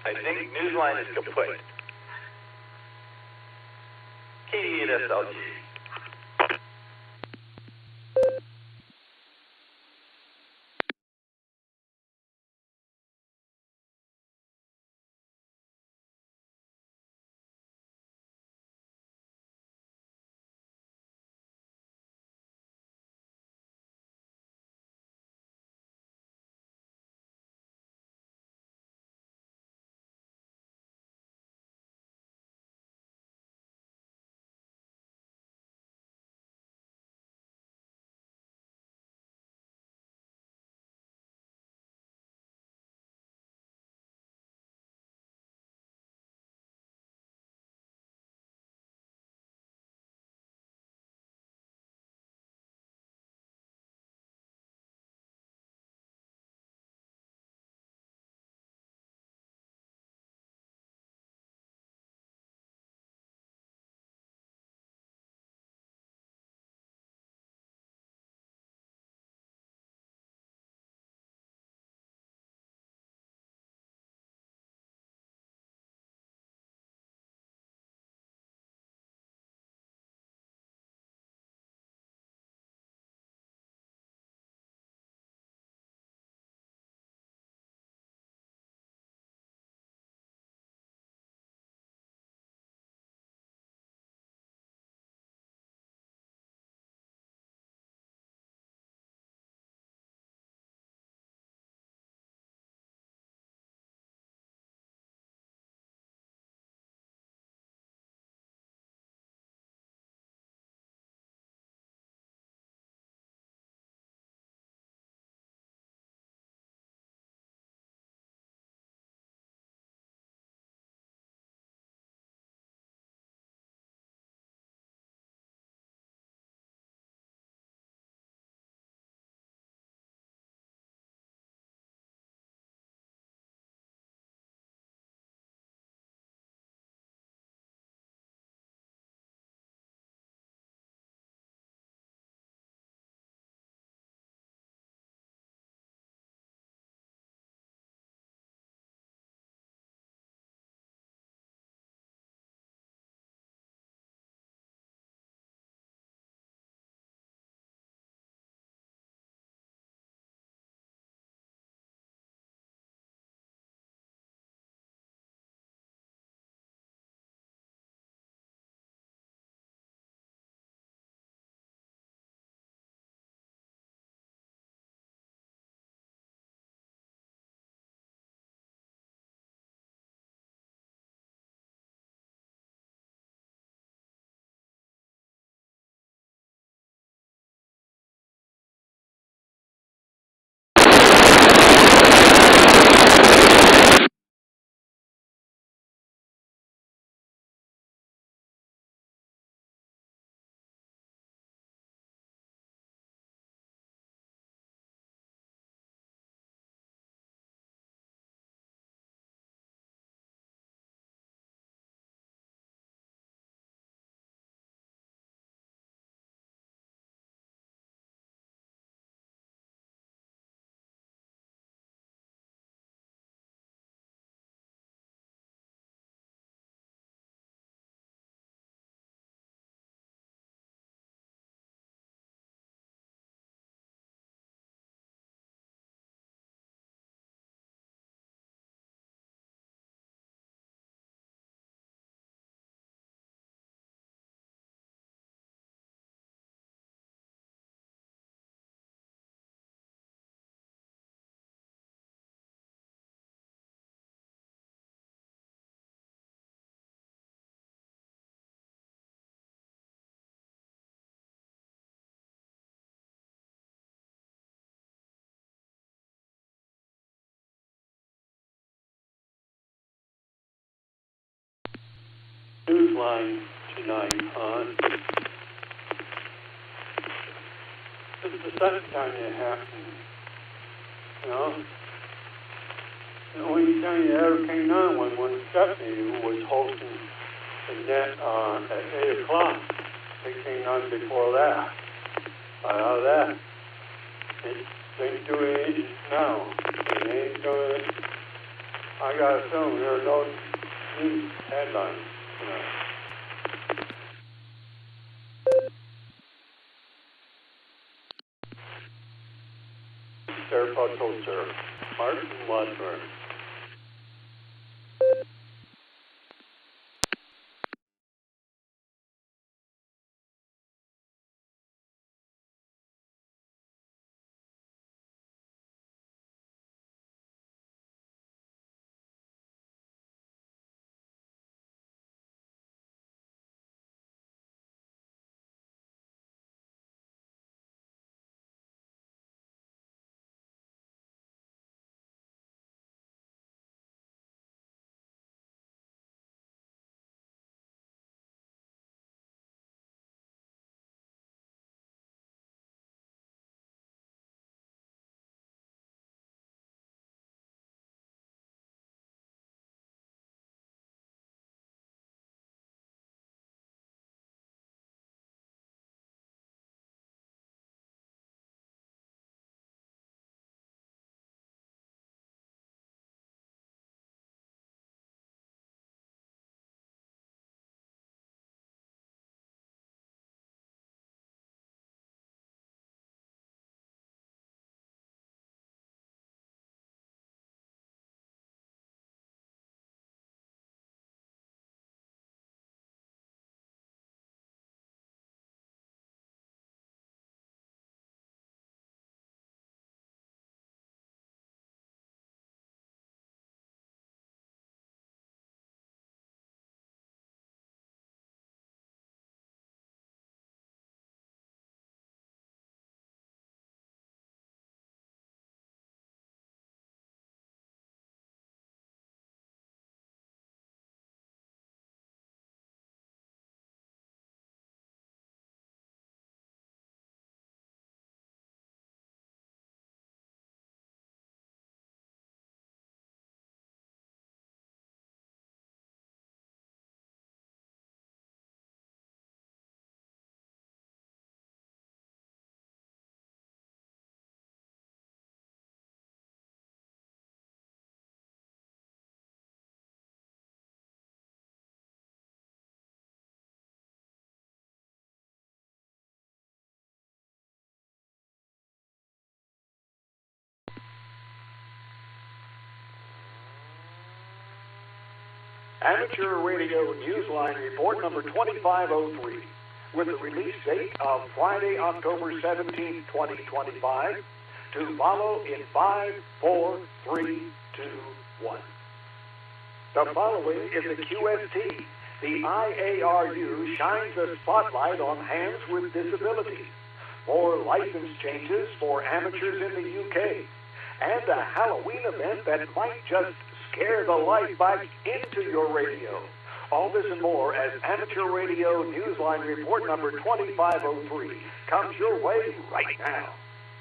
I think Newsline is kaput. K8 SLG. Newsline tonight on. This is the second time it happened. You know? The only time it ever came on was when Stephanie, who was hosting the net at 8 o'clock, they came on before that. Out of that, they ain't doing it now. They ain't doing it I got to assume there are no news headlines tonight. Saratoga, sir. Martin Watburn. Amateur Radio Newsline Report number 2503, with the release date of Friday, October 17, 2025, to follow in 5, 4, 3, 2, 1. The following is the QST. The IARU shines a spotlight on hands with disabilities, more license changes for amateurs in the UK, and a Halloween event that might just scare the life back into your radio. All this and more as Amateur Radio Newsline Report number 2503 comes your way right now.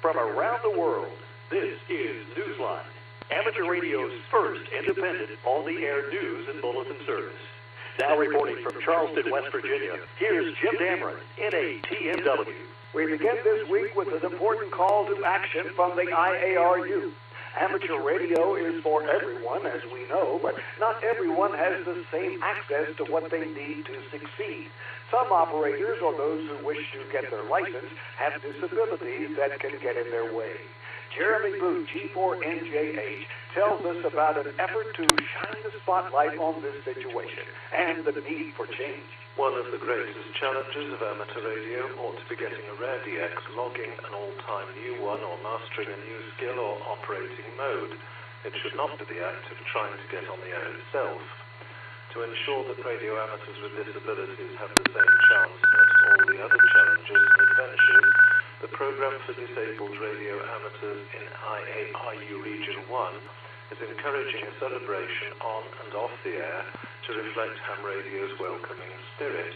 From around the world, this is Newsline, Amateur Radio's first independent on-the-air news and bulletin service. Now reporting from Charleston, West Virginia, here's Jim Dameron, NATMW. We begin this week with an important call to action from the IARU. Amateur radio is for everyone, as we know, but not everyone has the same access to what they need to succeed. Some operators, or those who wish to get their license, have disabilities that can get in their way. Jeremy Booth, G4NJH, tells us about an effort to shine the spotlight on this situation and the need for change. One of the greatest challenges of amateur radio ought to be getting a rare DX, logging an all-time new one, or mastering a new skill or operating mode. It should not be the act of trying to get on the air itself. To ensure that radio amateurs with disabilities have the same chance as all the other challenges and adventures, the Program for Disabled Radio Amateurs in IARU Region 1 is encouraging a celebration on and off the air to reflect ham radio's welcoming spirit.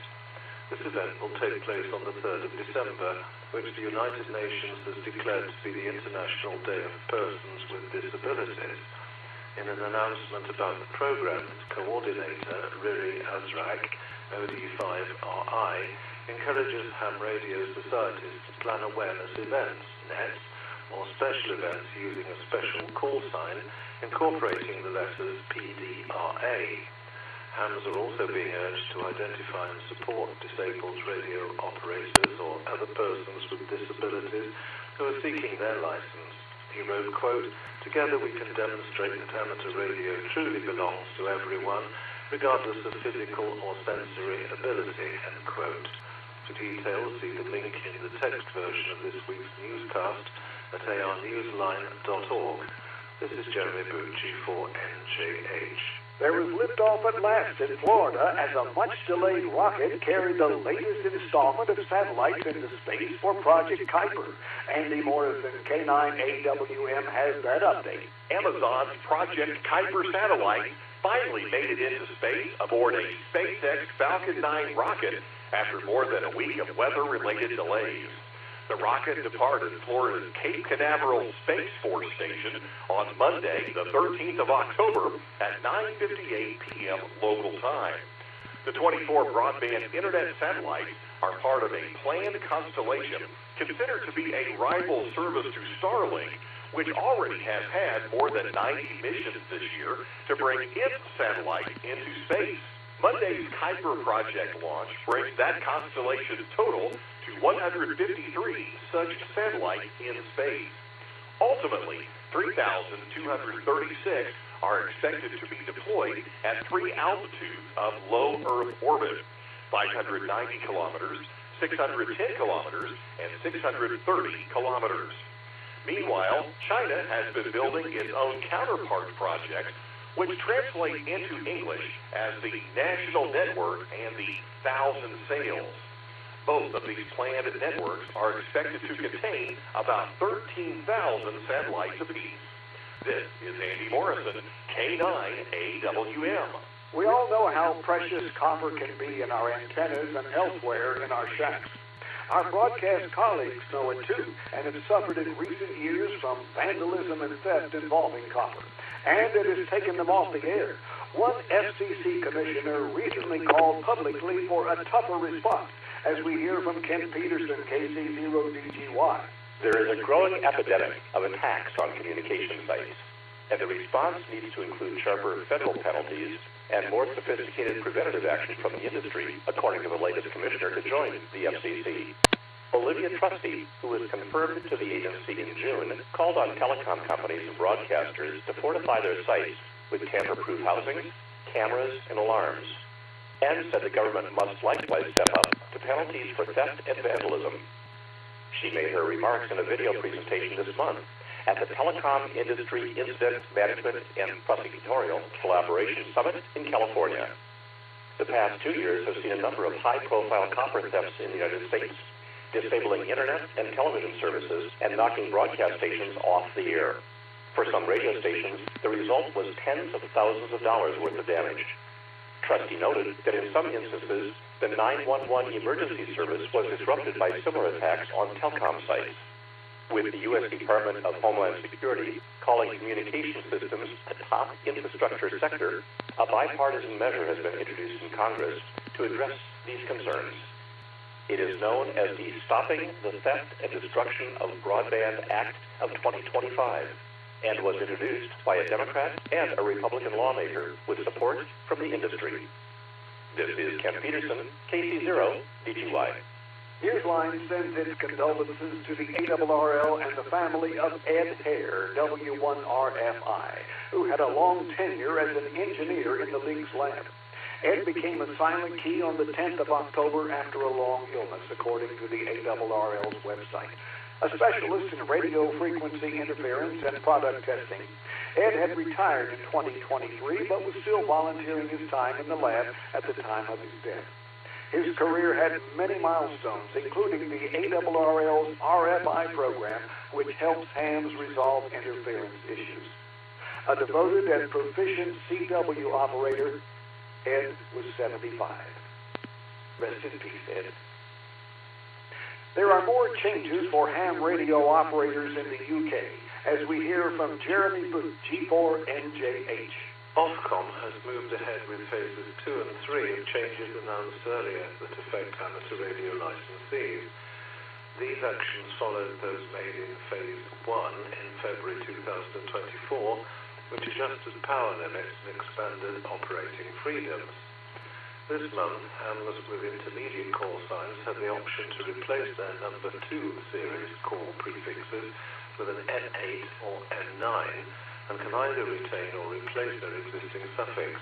This event will take place on the 3rd of December, which the United Nations has declared to be the International Day of Persons with Disabilities. In an announcement about the program, its coordinator, Riri Azrak, OD5RI, encourages ham radio societies to plan awareness events, nets, or special events using a special call sign incorporating the letters PDRA. Hams are also being urged to identify and support disabled radio operators or other persons with disabilities who are seeking their license. He wrote, quote, "Together we can demonstrate that amateur radio truly belongs to everyone, regardless of physical or sensory ability," end quote. For details, see the link in the text version of this week's newscast at arnewsline.org. This is Jeremy Boot, G4NJH. There was liftoff at last in Florida as a much-delayed rocket carried the latest installment of satellites into space for Project Kuiper. Andy Morrison, K9AWM, has that update. Amazon's Project Kuiper satellite finally made it into space aboard a SpaceX Falcon 9 rocket after more than a week of weather-related delays. The rocket departed Florida's Cape Canaveral Space Force Station on Monday, the 13th of October at 9:58 p.m. local time. The 24 broadband internet satellites are part of a planned constellation considered to be a rival service to Starlink, which already has had more than 90 missions this year to bring its satellites into space. Monday's Kuiper project launch brings that constellation's total to 153 such satellites in space. Ultimately, 3,236 are expected to be deployed at three altitudes of low Earth orbit: 590 kilometers, 610 kilometers, and 630 kilometers. Meanwhile, China has been building its own counterpart project, which translate into English as the National Network and the Thousand Sails. Both of these planned networks are expected to contain about 13,000 satellites apiece. This is Andy Morrison, K9AWM. We all know how precious copper can be in our antennas and elsewhere in our shacks. Our broadcast colleagues know it too, and have suffered in recent years from vandalism and theft involving copper. And it has taken them off the air. One FCC commissioner recently called publicly for a tougher response, as we hear from Ken Peterson, KC0DGY. There is a growing epidemic of attacks on communication sites, and the response needs to include sharper federal penalties and more sophisticated preventative action from the industry, according to the latest commissioner to join the FCC. Olivia Trusty, who was confirmed to the agency in June, called on telecom companies and broadcasters to fortify their sites with tamper-proof housing, cameras, and alarms, and said the government must likewise step up to penalties for theft and vandalism. She made her remarks in a video presentation this month at the Telecom Industry Incident Management and Prosecutorial Collaboration Summit in California. The past 2 years have seen a number of high-profile copper thefts in the United States, disabling internet and television services and knocking broadcast stations off the air. For some radio stations, the result was tens of thousands of dollars worth of damage. Trustee noted that in some instances, the 911 emergency service was disrupted by similar attacks on telecom sites. With the U.S. Department of Homeland Security calling communication systems a top infrastructure sector, a bipartisan measure has been introduced in Congress to address these concerns. It is known as the Stopping the Theft and Destruction of Broadband Act of 2025 and was introduced by a Democrat and a Republican lawmaker with support from the industry. This is Ken Peterson, KC0DGY. Newsline sends its condolences to the ARRL and the family of Ed Hare, W1RFI, who had a long tenure as an engineer in the League's lab. Ed became a silent key on the 10th of October after a long illness, according to the ARRL's website. A specialist in radio frequency interference and product testing, Ed had retired in 2023, but was still volunteering his time in the lab at the time of his death. His career had many milestones, including the ARRL's RFI program, which helps hams resolve interference issues. A devoted and proficient CW operator, Ed was 75. Rest in peace, Ed. There are more changes for ham radio operators in the UK, as we hear from Jeremy Boot, G4NJH. Ofcom has moved ahead with phases 2 and 3 of changes announced earlier that affect amateur radio licensees. These actions followed those made begin Phase 1 in February 2024, which adjusts power limits and expanded operating freedoms. This month, hams with intermediate call signs have the option to replace their number 2 series call prefixes with an N8 or N9 and can either retain or replace their existing suffix.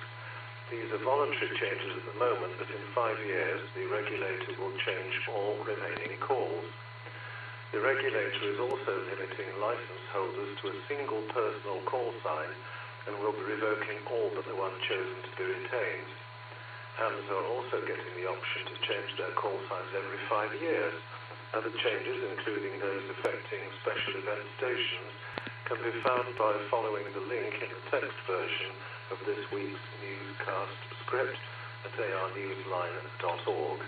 These are voluntary changes at the moment, but in 5 years, the regulator will change all remaining calls. The regulator is also limiting license holders to a single personal call sign and will be revoking all but the one chosen to be retained. Hams are also getting the option to change their call signs every 5 years. Other changes, including those affecting special event stations, can be found by following the link in the text version of this week's newscast script at arnewsline.org.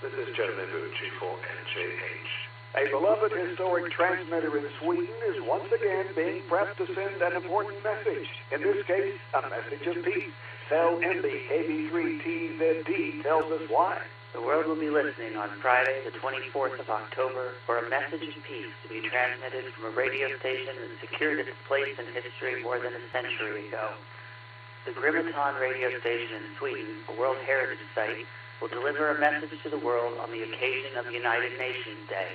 This is Jeremy Bucci for NJH. A beloved historic transmitter in Sweden is once again being prepped to send an important message. In this case, a message of peace. Cell MB KB3TZD tells us why. The world will be listening on Friday, the 24th of October, for a message of peace to be transmitted from a radio station that secured its place in history more than a century ago. The Grimeton radio station in Sweden, a World Heritage Site, will deliver a message to the world on the occasion of United Nations Day,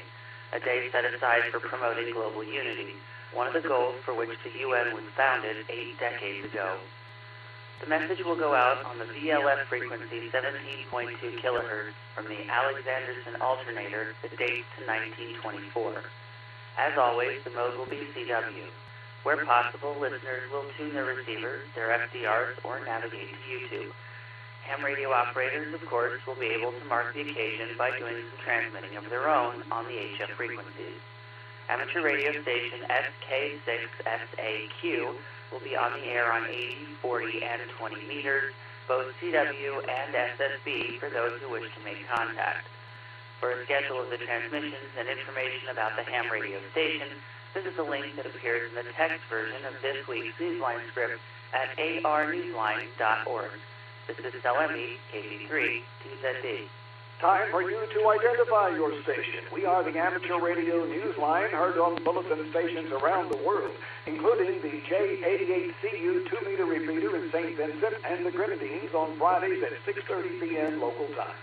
a day set aside for promoting global unity, one of the goals for which the UN was founded 8 decades ago. The message will go out on the VLF frequency 17.2 kilohertz from the Alexanderson alternator that dates to 1924. As always, the mode will be CW. Where possible, listeners will tune their receivers, their FDRs, or navigate to YouTube. Ham radio operators, of course, will be able to mark the occasion by doing some transmitting of their own on the HF frequencies. Amateur radio station SK6SAQ will be on the air on 80, 40, and 20 meters, both CW and SSB for those who wish to make contact. For a schedule of the transmissions and information about the ham radio station, visit the link that appears in the text version of this week's Newsline script at arnewsline.org. This is LME KB3TZD. Time for you to identify your station. We are the Amateur Radio Newsline, heard on bulletin stations around the world, including the J88CU 2-meter repeater in St. Vincent and the Grenadines on Fridays at 6:30 p.m. local time.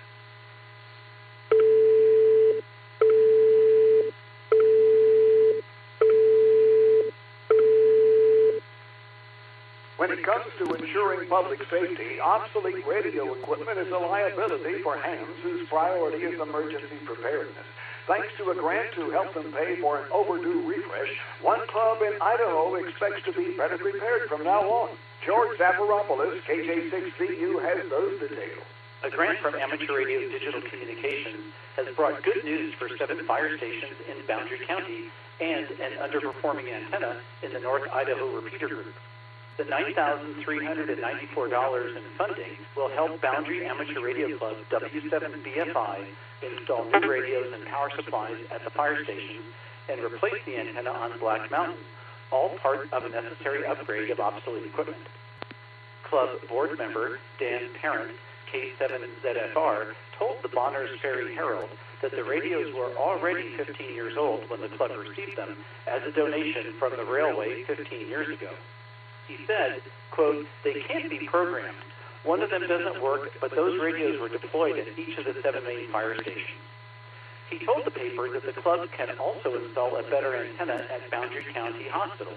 When it comes to ensuring public safety, obsolete radio equipment is a liability for hams whose priority is emergency preparedness. Thanks to a grant to help them pay for an overdue refresh, one club in Idaho expects to be better prepared from now on. George Zafiropoulos, KJ6CU, has those details. A grant from Amateur Radio Digital Communications has brought good news for 7 fire stations in Boundary County and an underperforming antenna in the North Idaho repeater group. The $9,394 in funding will help Boundary Amateur Radio Club W7BFI install new radios and power supplies at the fire stations and replace the antenna on Black Mountain, all part of a necessary upgrade of obsolete equipment. Club board member Dan Parent, K7ZFR, told the Bonners Ferry Herald that the radios were already 15 years old when the club received them as a donation from the railway 15 years ago. He said, quote, "They can't be programmed. One of them doesn't work, but those radios were deployed at each of the 7 main fire stations." He told the paper that the club can also install a better antenna at Boundary County Hospital,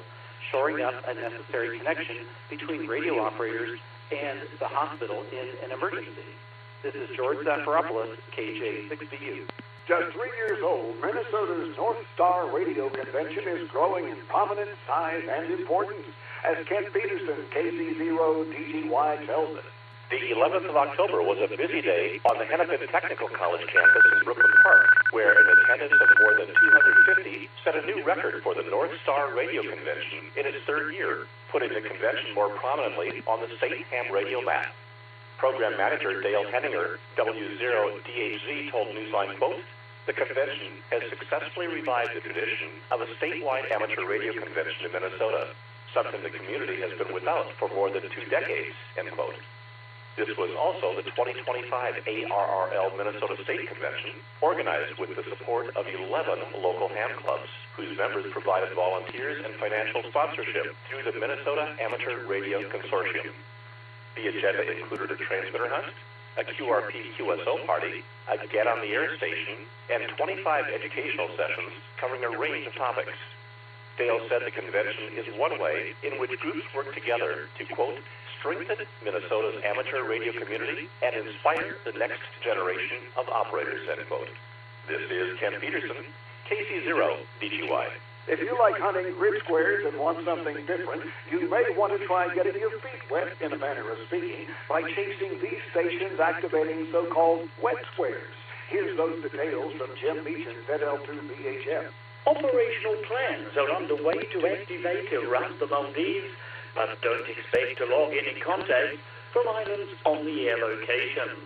shoring up a necessary connection between radio operators and the hospital in an emergency. This is George Zafiropoulos, KJ6BU. Just 3 years old, Minnesota's North Star Radio Convention is growing in prominence, size, and importance. As Kent Peterson, KC0DGY, tells us. The 11th of October was a busy day on the Hennepin Technical College campus in Brooklyn Park, where an attendance of more than 250 set a new record for the North Star Radio Convention in its 3rd year, putting the convention more prominently on the state ham radio map. Program manager Dale Henninger, W0DHZ, told Newsline, quote, "The convention has successfully revived the tradition of a statewide amateur radio convention in Minnesota, something the community has been without for more than 2 decades," end quote. This was also the 2025 ARRL Minnesota State Convention, organized with the support of 11 local ham clubs, whose members provided volunteers and financial sponsorship through the Minnesota Amateur Radio Consortium. The agenda included a transmitter hunt, a QRP QSO party, a Get on the Air station, and 25 educational sessions covering a range of topics. Dale said the convention is one way in which groups work together to, quote, strengthen Minnesota's amateur radio community and inspire the next generation of operators, end quote. This is Ken Peterson, KC0 DTY. If you like hunting grid squares and want something different, you may want to try getting your feet wet, in a manner of speaking, by chasing these stations activating so-called wet squares. Here's those details from Jim Meacham, ZL2BHF. Operational plans are underway to activate around the Maldives, but don't expect to log any contacts from islands on the air locations.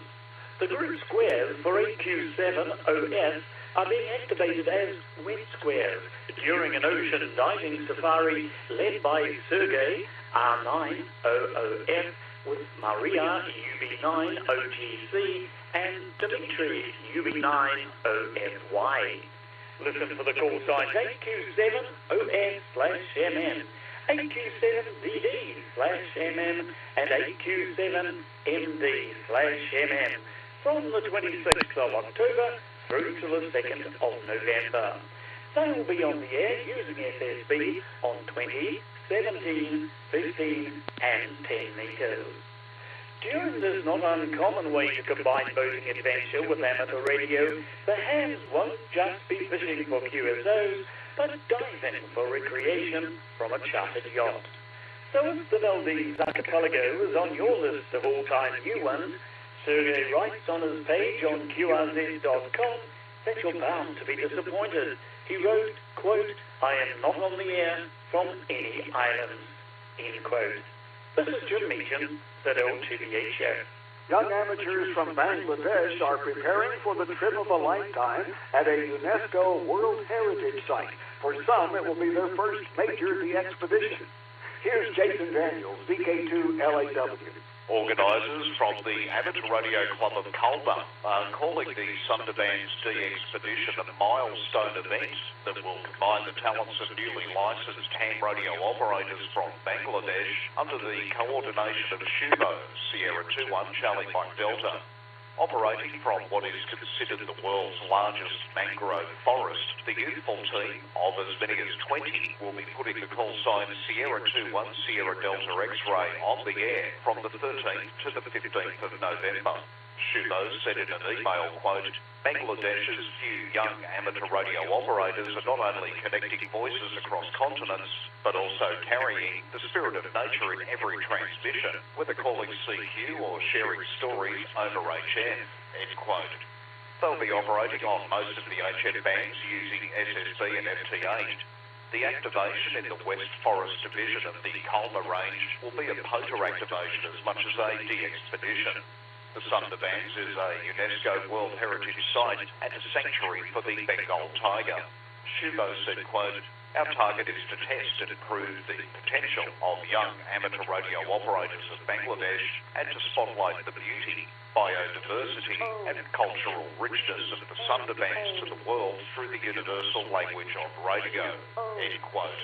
The group squares for AQ7OS are being activated as wet squares during an ocean diving safari led by Sergey R9OOF with Maria UB9OGC and Dmitry UB9OFY. Listen for the call signs AQ7OS/MM, AQ7DD/MM, and AQ7MD/MM from the 26th of October through to the 2nd of November. They will be on the air using SSB on 20, 17, 15 and 10 meters. During this not uncommon way to combine boating adventure with amateur radio, the hams won't just be fishing for QSOs, but diving for recreation from a chartered yacht. So if the Maldives archipelago is on your list of all-time new ones, Sergey writes on his page on QRZ.com that you're bound to be disappointed. He wrote, quote, I am not on the air from any islands, end quote. This is Jim Meacham, ZL2BHF. Young amateurs from Bangladesh are preparing for the trip of a lifetime at a UNESCO World Heritage Site. For some, it will be their first major expedition. Here's Jason Daniels, VK2LAW. Organisers from the Amateur Radio Club of Culver are calling the Sundarbans D Expedition a milestone event that will combine the talents of newly licensed ham radio operators from Bangladesh under the coordination of Shubo, Sierra 21 Charlie Mike Delta. Operating from what is considered the world's largest mangrove forest, the youthful team of as many as 20 will be putting the call sign Sierra 21 Sierra Delta X-ray on the air from the 13th to the 15th of November. Shubo said in an email, quote, Bangladesh's few young amateur radio operators are not only connecting voices across continents, but also carrying the spirit of nature in every transmission, whether calling CQ or sharing stories over HF, end quote. They'll be operating on most of the HF bands using SSB and FT8. The activation in the West Forest Division of the Culver Range will be a POTA activation as much as a de-expedition. The Sundarbans is a UNESCO World Heritage Site and a sanctuary for the Bengal tiger. Shubo said, quote, our target is to test and improve the potential of young amateur radio operators of Bangladesh and to spotlight the beauty, biodiversity and cultural richness of the Sundarbans to the world through the universal language of radio, end quote.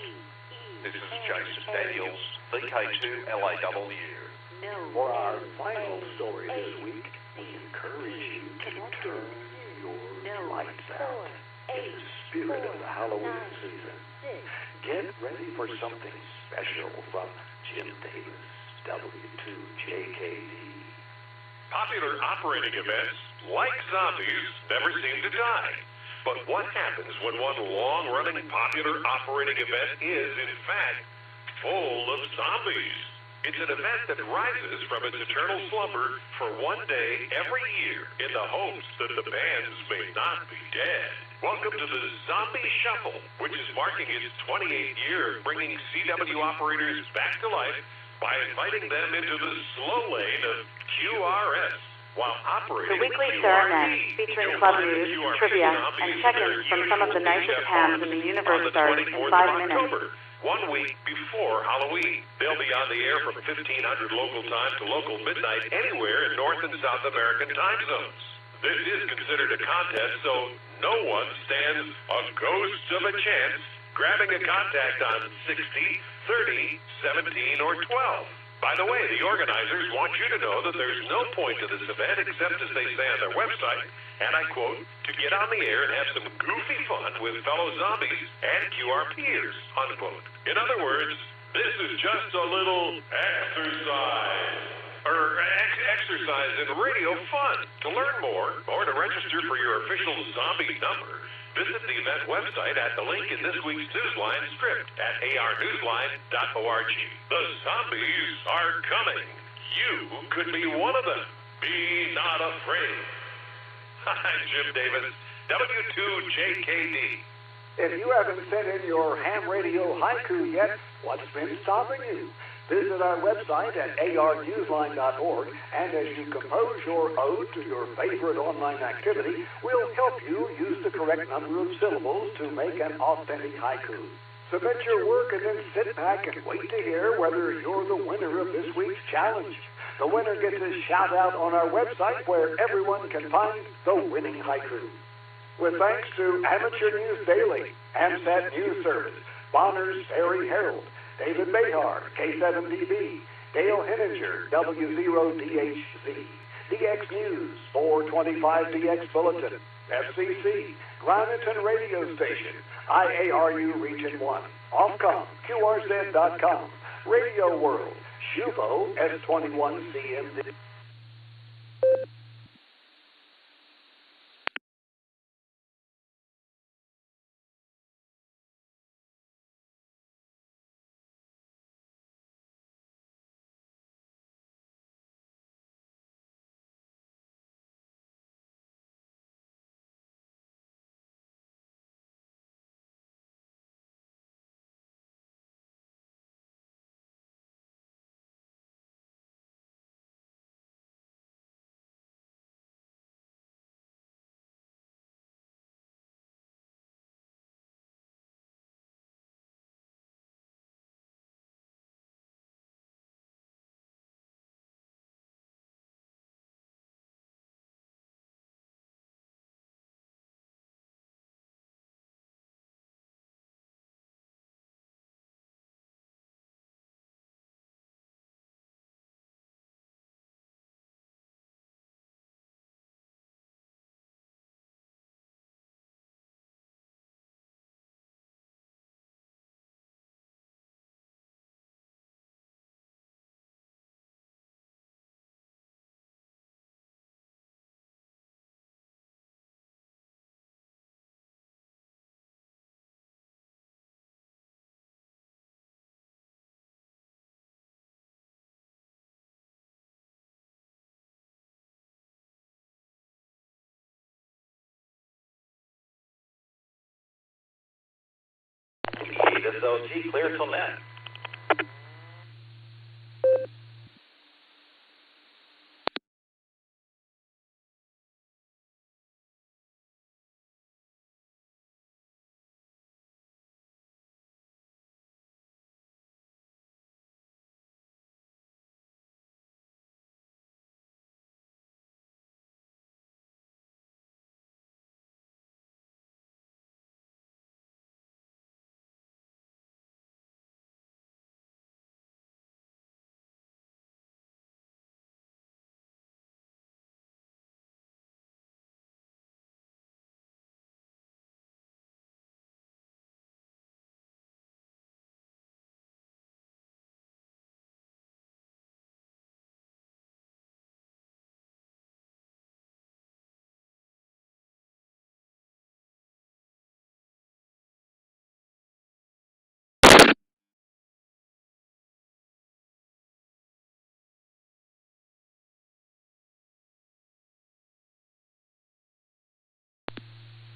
This is Jason Daniels, VK2LAW. For our final story this week, we encourage you to turn your lights out in the spirit of the Halloween season. Get ready for something special from Jim Davis, W2JKD. Popular operating events, like zombies, never seem to die. But what happens when one long-running popular operating event is, in fact, full of zombies? It's an event that rises from its eternal slumber for one day every year in the hopes that the bands may not be dead. Welcome to the Zombie Shuffle, which is marking its 28th year of bringing CW operators back to life by inviting them into the slow lane of QRS. While operating the weekly serenade featuring club news, trivia, and check-ins from some of the nicest hams in the universe starts in 5 minutes. 1 week before Halloween. They'll be on the air from 1500 local time to local midnight anywhere in North and South American time zones. This is considered a contest, so no one stands a ghost of a chance grabbing a contact on 60, 30, 17, or 12. By the way, the organizers want you to know that there's no point to this event except, as they say on their website, and I quote, to get on the air and have some goofy fun with fellow zombies and QRPers, unquote. In other words, this is just a little exercise in radio fun. To learn more or to register for your official zombie number, visit the event website at the link in this week's Newsline script at arnewsline.org. The zombies are coming. You could be one of them. Be not afraid. I'm Jim Davis, W2JKD. If you haven't sent in your ham radio haiku yet, what's been stopping you? Visit our website at arnewsline.org, and as you compose your ode to your favorite online activity, we'll help you use the correct number of syllables to make an authentic haiku. Submit your work and then sit back and wait to hear whether you're the winner of this week's challenge. The winner gets a shout-out on our website where everyone can find the winning haiku. With thanks to Amateur News Daily, AMSAT News Service, Bonner's Ferry Herald, David Behar, K7TV, Dale Henninger, W0DHZ, DX News, 425DX Bulletin, FCC, Graniton Radio Station, IARU Region 1, Ofcom, QRZ.com, Radio World, Shuvo, S21CMD. This is LG, clear till net.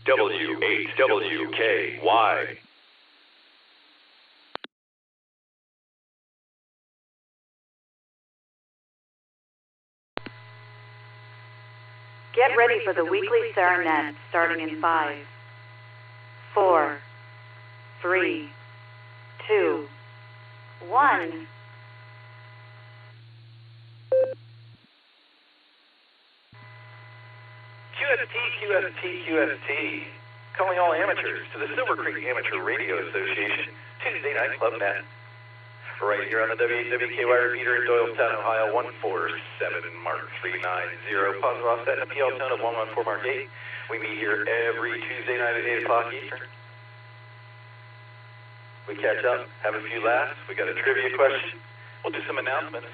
W8WKY. Get ready for the weekly Serenet starting in 5, 4, 3, 2, 1. QST. Calling all amateurs to the Silvercreek Amateur Radio Association Tuesday Night Club Net. Right here on the W8 WKY repeater in Doylestown, Ohio, 147 Mark 390. Positive offset and a PL tone of 114 Mark 8. We meet here every Tuesday night at 8 o'clock Eastern. We catch up, have a few laughs. We got a trivia question. We'll do some announcements.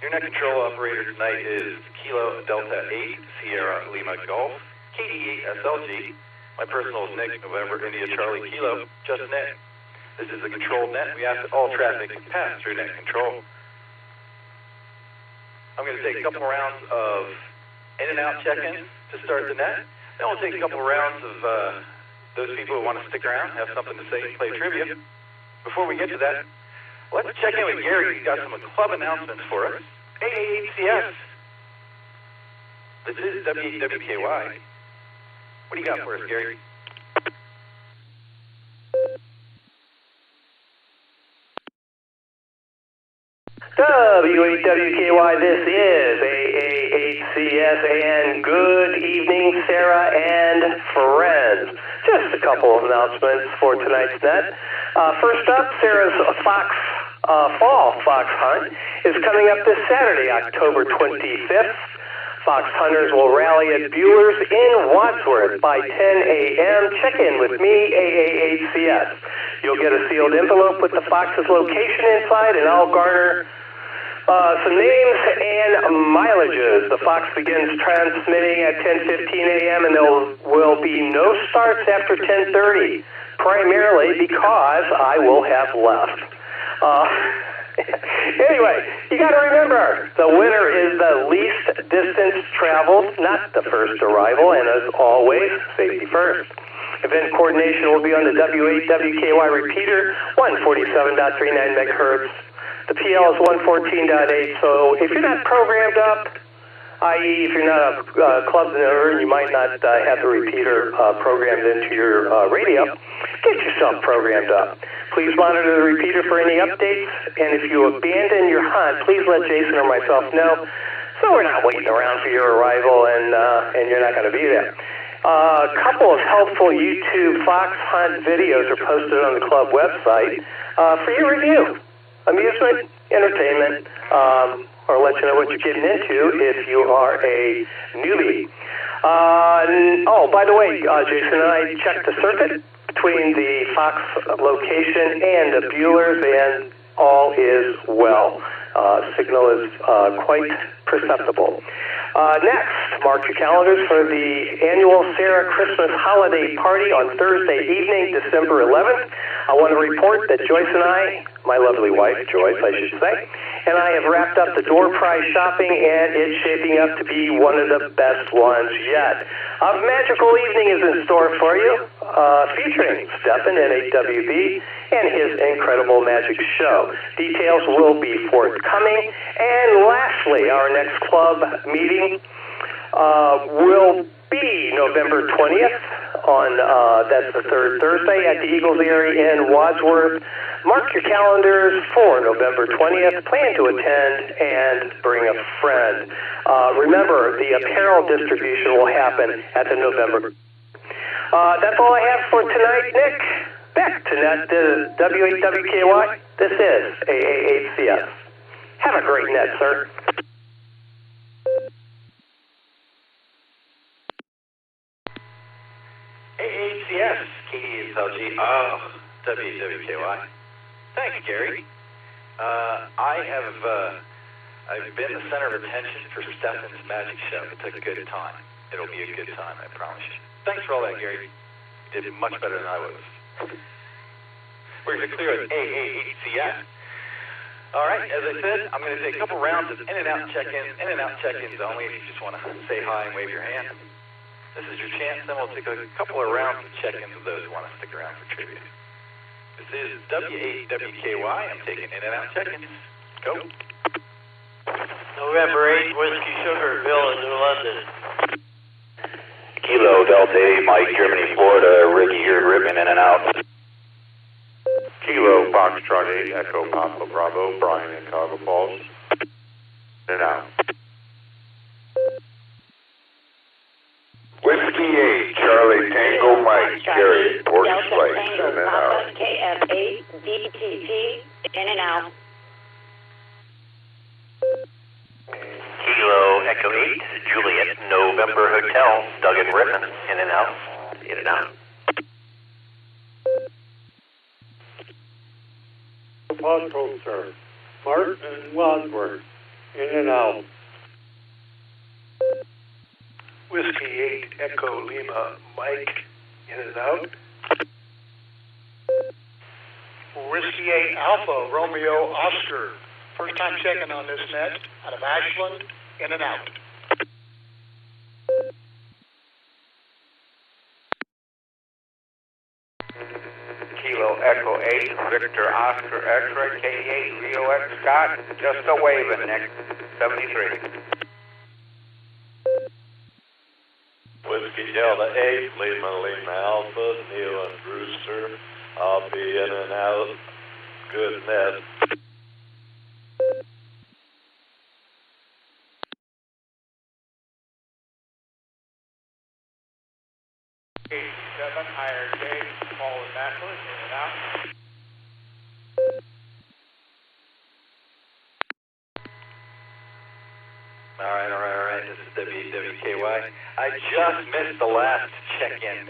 Your net control operator tonight is Kilo Delta 8 Sierra Lima Golf, KD8 SLG. My personal is Nick, November India Charlie Kilo, just net. This is the control net. We ask that all traffic pass through net control. I'm going to take a couple rounds of in and out check-ins to start the net. Then we'll take a couple rounds of those people who want to stick around, have something to say, and play trivia. Before we get to that, let's check in with Gary. He's got some club announcements for us. AAHCS. This is W8 WKY. What do you got for us, Gary? W8 WKY, this is AAHCS, and good evening, Sarah and friends. Just a couple of announcements for tonight's net. First up, Sarah's fall fox hunt is coming up this Saturday, October 25th. Fox hunters will rally at Bueller's in Wadsworth by 10 a.m. Check in with me, AAHCS. You'll get a sealed envelope with the fox's location inside, and I'll garner some names and mileages. The fox begins transmitting at 10:15 a.m. and there will be no starts after 10:30, primarily because I will have left. Anyway, you got to remember, the winner is the least distance traveled, not the first arrival, and as always, safety first. Event coordination will be on the W8 WKY repeater, 147.39 megahertz. The PL is 114.8, so if you're not programmed up, i.e. if you're not a club member and you might not have the repeater programmed into your radio, get yourself programmed up. Please monitor the repeater for any updates, and if you abandon your hunt, please let Jason or myself know so we're not waiting around for your arrival and you're not going to be there. A couple of helpful YouTube fox hunt videos are posted on the club website for your review. Amusement, entertainment, or let you know what you're getting into if you are a newbie. By the way, Jason and I checked the circuit between the Fox location and the Bueller's, and all is well. Signal is quite perceptible. Next, mark your calendars for the annual Sarah Christmas holiday party on Thursday evening, December 11th. I want to report that Joyce and I, my lovely wife, Joyce, I should say, and I have wrapped up the door prize shopping, and it's shaping up to be one of the best ones yet. A magical evening is in store for you, featuring Stephen N8WB and his incredible magic show. Details will be forthcoming. And lastly, our next club meeting will be November 20th on, that's the third Thursday at the Eagles area in Wadsworth. Mark your calendars for November 20th. Plan to attend and bring a friend. Remember, the apparel distribution will happen at the November. That's all I have for tonight, Nick. Back to net W8 WKY. This is AAHCS. Have a great net, sir. AAHCS, KD8 WWKY. Thanks, Gary. I've been the center of attention for Stephen's magic show. It's a good time. It'll be a good time, I promise you. Thanks for all that, Gary. You did much better than I was. We're going to clear with AAHCS. All right, as I said, I'm going to take a couple rounds of in and out check-ins only if you just want to say hi and wave your hand. This is your chance, then we'll take a couple of rounds of check-ins with those who want to stick around for trivia. This is W8 WKY. I'm taking in and out check-ins. Go. November 8th, Whiskey Sugar, Villa, New London. Kilo Delta 8, Mike, Germany, Florida, Ricky here, ripping in and out. Foxtrot 8, Echo Papa Bravo, Brian in Cargo Falls. In and out. Whiskey 8, Charlie Tango Mike, Carry, Port Delta Slice, Tango in and Papa, out. KF8, DTP, in and out. Kilo Echo 8, Juliet, November Hotel, Doug and Rippon, in and out, in and out. Patrol, sir. Mark and Wadsworth, in and out. Whiskey 8, Echo Lima, Mike, in and out. Whiskey 8, Alpha, Romeo, Oscar. First time checking on this net, out of Ashland, in and out. Kilo Echo 8, Victor Oscar X-Ray, K8, Rio X Scott, just a waving, Nick, 73. Whiskey Delta 8, Lima Alpha, Neil and Brewster, I'll be in and out, good net. Seven, IRJ, Paul and Maslin, in and out. All right. This is WKY. I just missed the last check-in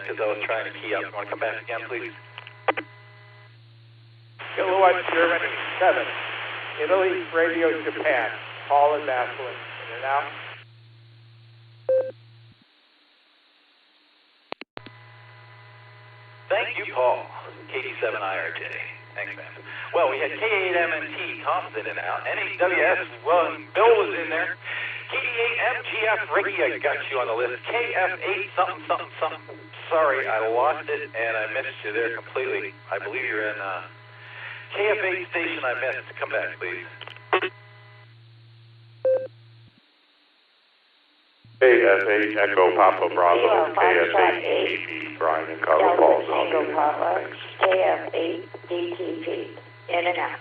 because I was trying to key up. You want to come back again, please? Kilowatt Germany, 7. Italy, Radio Japan, Paul and Maslin, in and out. Thank you, Paul. KD7IRJ. Thanks, man. Well, we had K8MNT, Tom's in and out. NAWS, well, Bill was in there. KD8MGF, Ricky, I got you on the list. KF8, something. Sorry, I lost it, and I missed you there completely. I believe you're in KF8 station I missed. Come back, please. KF8, Echo Papa Bravo, KF8 DTP, Brian in Cargo Falls. Tango Papa, KF8, DTP, in and out.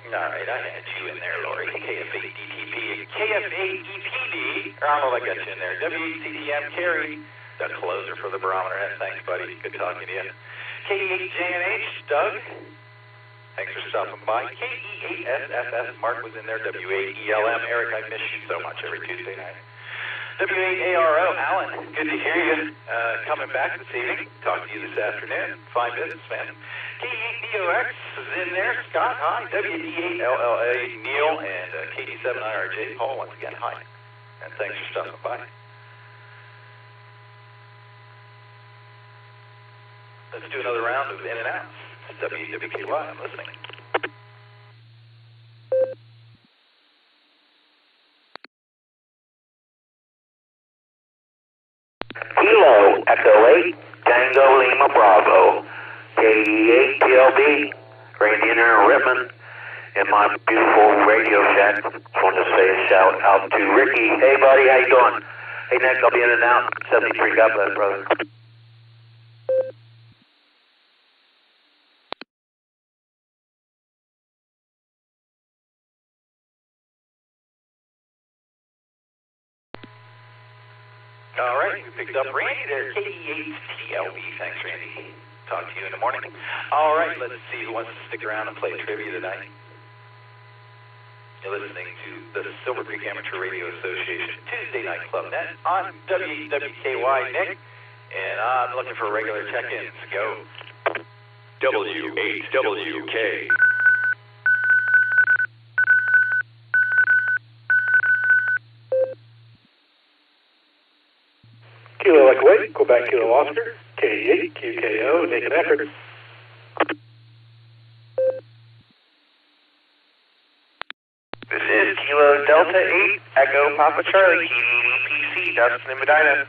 All right, I had you in there, Lori. KF8 DTP, KF8 EPD, or I don't know if I got you in there. W8CTM, Carrie, the closer for the barometer. Thanks, buddy. Good talking to you. K8JNH, Doug. Thanks for stopping by. KE8SFS, Mark was in there. W8ELM, Eric, I miss you so much every Tuesday night. W8ARO, Alan, good to hear you. Coming back this evening. Talk to you this afternoon. Fine business, man. K8DOX is in there. Scott, hi. WD8LLA, Neil, and KD7IRJ, Paul, once again, hi. And thanks for stopping by. Let's do another round of in and out. WKY, I'm listening. Kilo Echo 8, Tango Lima Bravo, KE8 PLB, Randy and Rippon, in my beautiful Radio Shack. Just wanted to say a shout out to Ricky. Hey buddy, how you doing? Hey Nick, I'll be in and out. 73, God bless, brother. All right, we picked up Randy there, KE8TLB. Thanks, Randy. Talk to you in the morning. All right, let's see who wants to stick around and play trivia tonight. You're listening to the Silvercreek Amateur Radio Association Tuesday Night Club Net on WKY, Nick, and I'm looking for regular check-ins. Go. W8WK. Kilo Echo 8, Quebec Kilo Oscar, K8, QKO, Naked Effort. This is Kilo Delta 8, Echo Papa Charlie, KDPC, Dustin and Medina.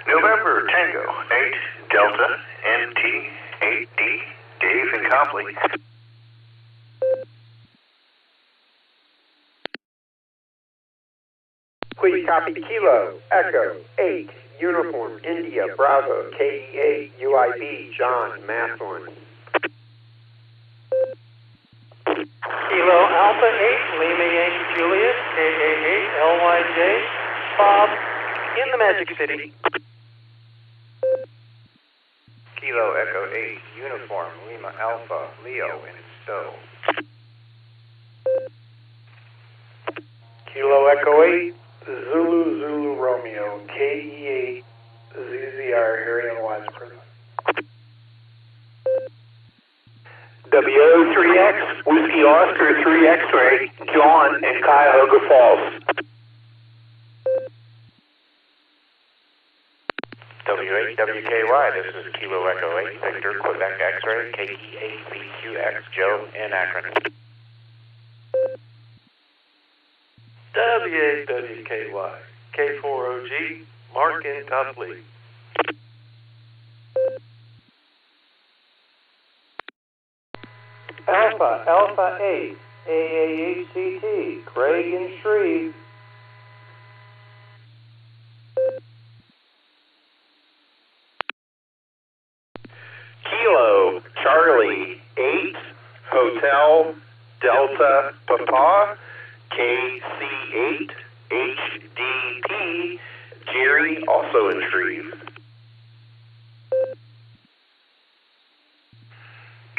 November Tango 8, Delta, NT, 8D, Dave and Copley. Please copy Kilo Echo 8, Uniform India Bravo KE8 UIB John Mathorn. Kilo Alpha 8 Lima Yankee Juliet KA8 LYJ Bob in the Magic City. Kilo Echo 8 Uniform Lima Alpha Leo in Stowe. Kilo Echo 8 Zulu Romeo KE8 ZZR Harry and Wise Prison. WO3X Whiskey Oscar 3 X-Ray John in Cuyahoga Falls. W8WKY, this is Kilo Echo 8 Victor Quebec X-Ray KE8BQX Joe in Akron. W8WKY, K4OG, Mark in Tuffley. Alpha 8, AAHCT, Craig and Shreve. Kilo Charlie 8 Hotel Delta Papa KC8 HDP Jerry also in Shreve.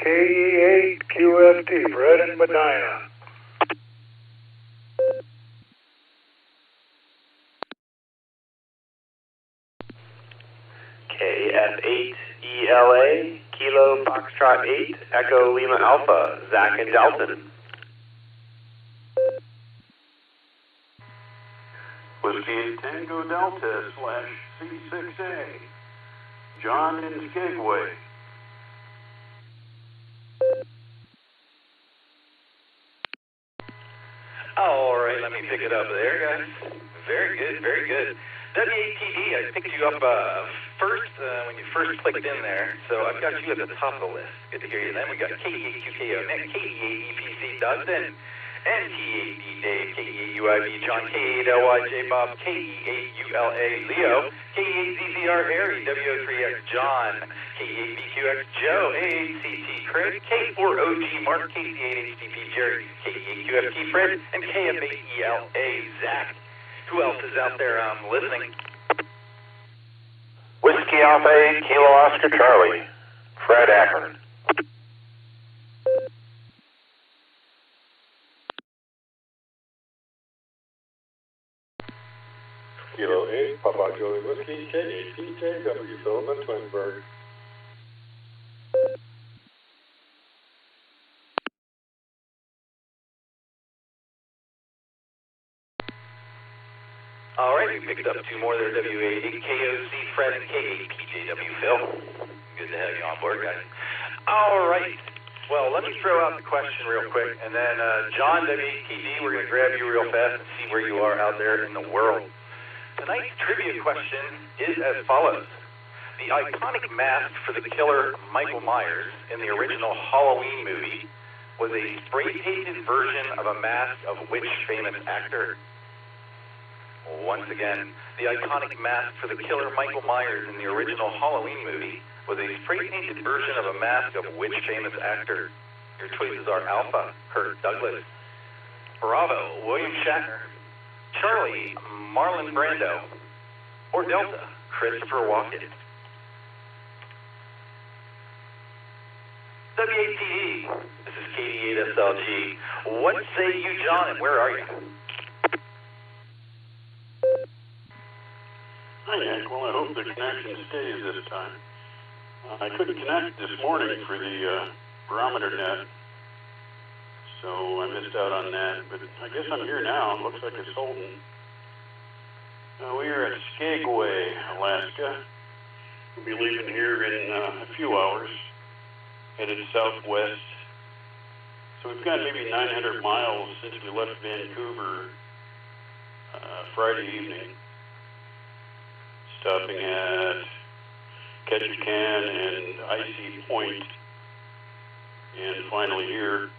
KE8 QFT Fred in Medina. KF8 ELA Kilo Foxtrot 8 Echo Lima Alpha Zach and Dalton. Whiskey Tango Delta / C6A John in Skagway. All right, let me pick it up there, guys. Very good, very good. W8TD, I picked you up first when you first clicked in there, so I've got you at the top of the list. Good to hear you. Then we got KE8QKO Nick, KE8EPC Dustin, NT8D Dave, KE8UIB John, KE8LYJ Bob, KE8ULA Leo, KE8ZZR Harry, W03X John, KE8BQX Joe, AACT Craig, K4OG Mark, KC8HTP Jerry, KE8QFT Fred, and KF8ELA Zach. Who else is out there listening? Whiskey Alpha 8 Kilo Oscar Charlie, Fred Akron. Kilo 8 Papa Joey Whiskey K8PJW Sullivan Twinsburg. All right, we picked up two more there, W8KOC Fred and K8PJW Phil. Good to have you on board, guys. All right, well, let me throw out the question real quick, and then John, W8TD, we're going to grab you real fast and see where you are out there in the world. Tonight's trivia question is as follows. The iconic mask for the killer Michael Myers in the original Halloween movie was a spray-painted version of a mask of which famous actor? Once again, the iconic mask for the killer Michael Myers in the original Halloween movie was a spray-painted version of a mask of which famous actor? Your choices are Alpha, Kirk Douglas, Bravo, William Shatner, Charlie, Marlon Brando, or Delta, Christopher Walken. W8TE, this is KD8SLG. What say you, John, and where are you? Hi, Hank. Well, I hope the connection stays this time. I couldn't connect this morning for the barometer net, so I missed out on that. But I guess I'm here now. It looks like it's holding. We are at Skagway, Alaska. We'll be leaving here in a few hours, headed southwest. So we've got maybe 900 miles since we left Vancouver Friday evening, stopping at Ketchikan and Icy Point, and finally here.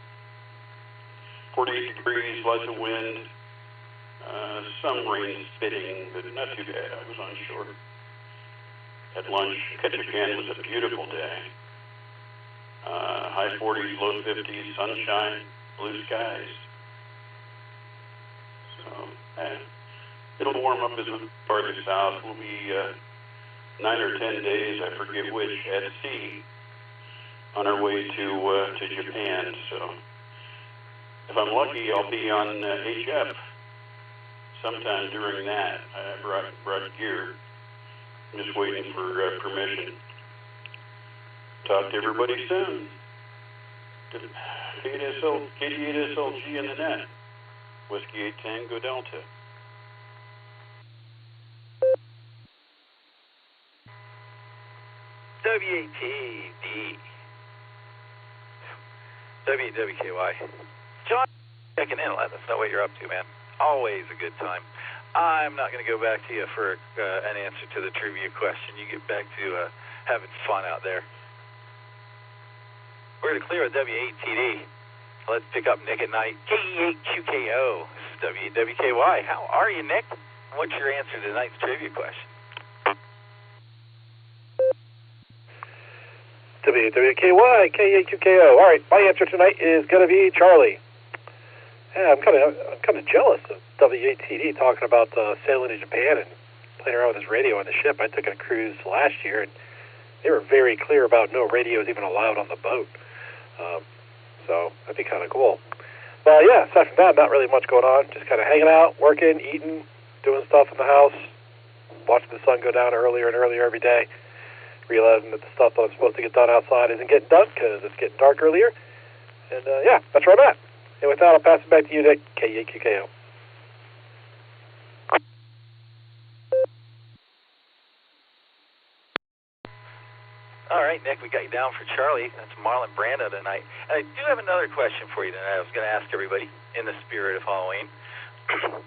48 degrees, lots of wind, some rain spitting, but not too bad. I was on shore. at lunch. Ketchikan was a beautiful day. High 40s, low 50s, sunshine, blue skies. So, it'll warm up as we farther south. We'll be 9 or 10 days, I forget which, at sea on our way to Japan. So, if I'm lucky, I'll be on HF sometime during that. I brought gear. I'm just waiting for permission. Talk to everybody soon. KD8SLG in the net. Whiskey 8 Tango Delta. WATD. WKY. John, checking in. Let us know what you're up to, man. Always a good time. I'm not going to go back to you for an answer to the trivia question. You get back to having fun out there. We're going to clear with W8TD. Let's pick up Nick at night. KE8QKO. This is WKY. How are you, Nick? What's your answer to tonight's trivia question? WKY, KE8QKO. All right, my answer tonight is going to be Charlie. Yeah, I'm kind of jealous of W8TD talking about sailing to Japan and playing around with his radio on the ship. I took a cruise last year, and they were very clear about no radios even allowed on the boat. So that'd be kind of cool. But yeah, aside from that, not really much going on. Just kind of hanging out, working, eating, doing stuff in the house, watching the sun go down earlier and earlier every day, realizing that the stuff that I'm supposed to get done outside isn't getting done because it's getting dark earlier. And yeah, that's where I'm at. And with that, I'll pass it back to you, Nick. KE8QKO. All right, Nick, we got you down for Charlie. That's Marlon Brando tonight. And I do have another question for you tonight. I was going to ask everybody, in the spirit of Halloween, I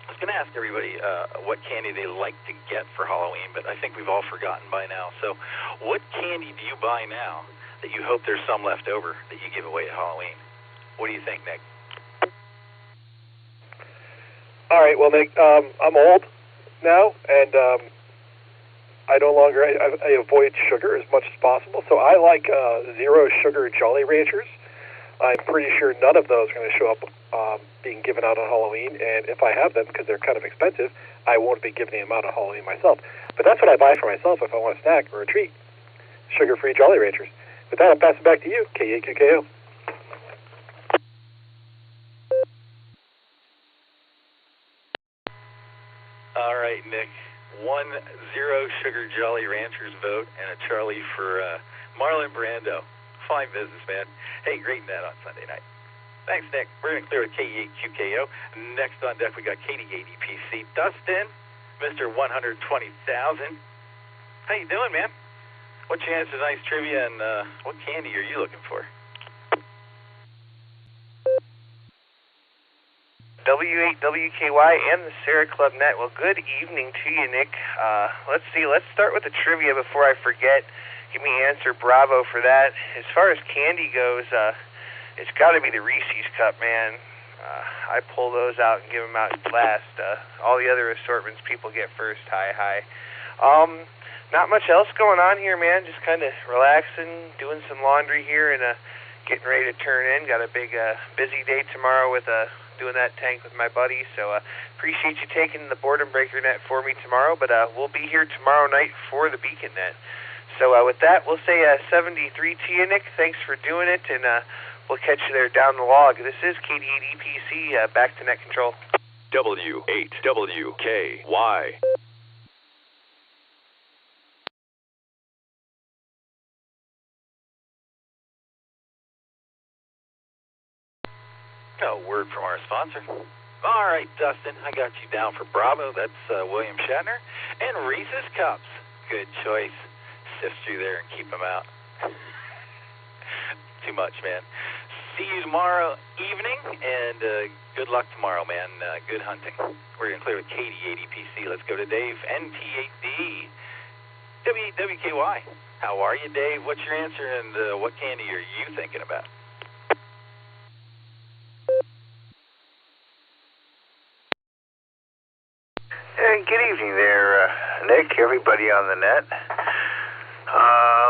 was going to ask everybody what candy they like to get for Halloween, but I think we've all forgotten by now. So what candy do you buy now that you hope there's some left over that you give away at Halloween? What do you think, Nick? All right, well, Nick, I'm old now, and I no longer, I avoid sugar as much as possible, so I like zero sugar Jolly Ranchers. I'm pretty sure none of those are going to show up being given out on Halloween, and if I have them, because they're kind of expensive, I won't be giving them out on Halloween myself. But that's what I buy for myself if I want a snack or a treat. Sugar-free Jolly Ranchers. With that, I'll pass it back to you, KE8QKO. All right, Nick. 1-0 Sugar Jolly Ranchers vote and a Charlie for Marlon Brando. Fine business, man. Hey, great net on Sunday night. Thanks, Nick. We're going to clear with KE8QKO. Next on deck, we got KD8EPC. Dustin, Mr. 120,000. How you doing, man? What's your answer to tonight's trivia, and what candy are you looking for? W8WKY and the Sarah Club Net. Well, good evening to you, Nick. Let's see. Let's start with the trivia before I forget. Give me answer. Bravo for that. As far as candy goes, it's got to be the Reese's Cup, man. I pull those out and give them out last. All the other assortments people get first. Hi. Not much else going on here, man. Just kind of relaxing, doing some laundry here, and getting ready to turn in. Got a big, busy day tomorrow with doing that tank with my buddy. So appreciate you taking the boredom breaker net for me tomorrow. But we'll be here tomorrow night for the beacon net. So with that, we'll say 73 to you, Nick. Thanks for doing it, and we'll catch you there down the log. This is KD8EPC, back to net control. W8WKY. A word from our sponsor. All right, Dustin, I got you down for Bravo. That's William Shatner. And Reese's Cups. Good choice. Sift through there and keep them out. Too much, man. See you tomorrow evening, and good luck tomorrow, man. Good hunting. We're going to clear with KD8EPC. Let's go to Dave, NT8D. W8WKY. How are you, Dave? What's your answer, and what candy are you thinking about? Good evening there, Nick, everybody on the net.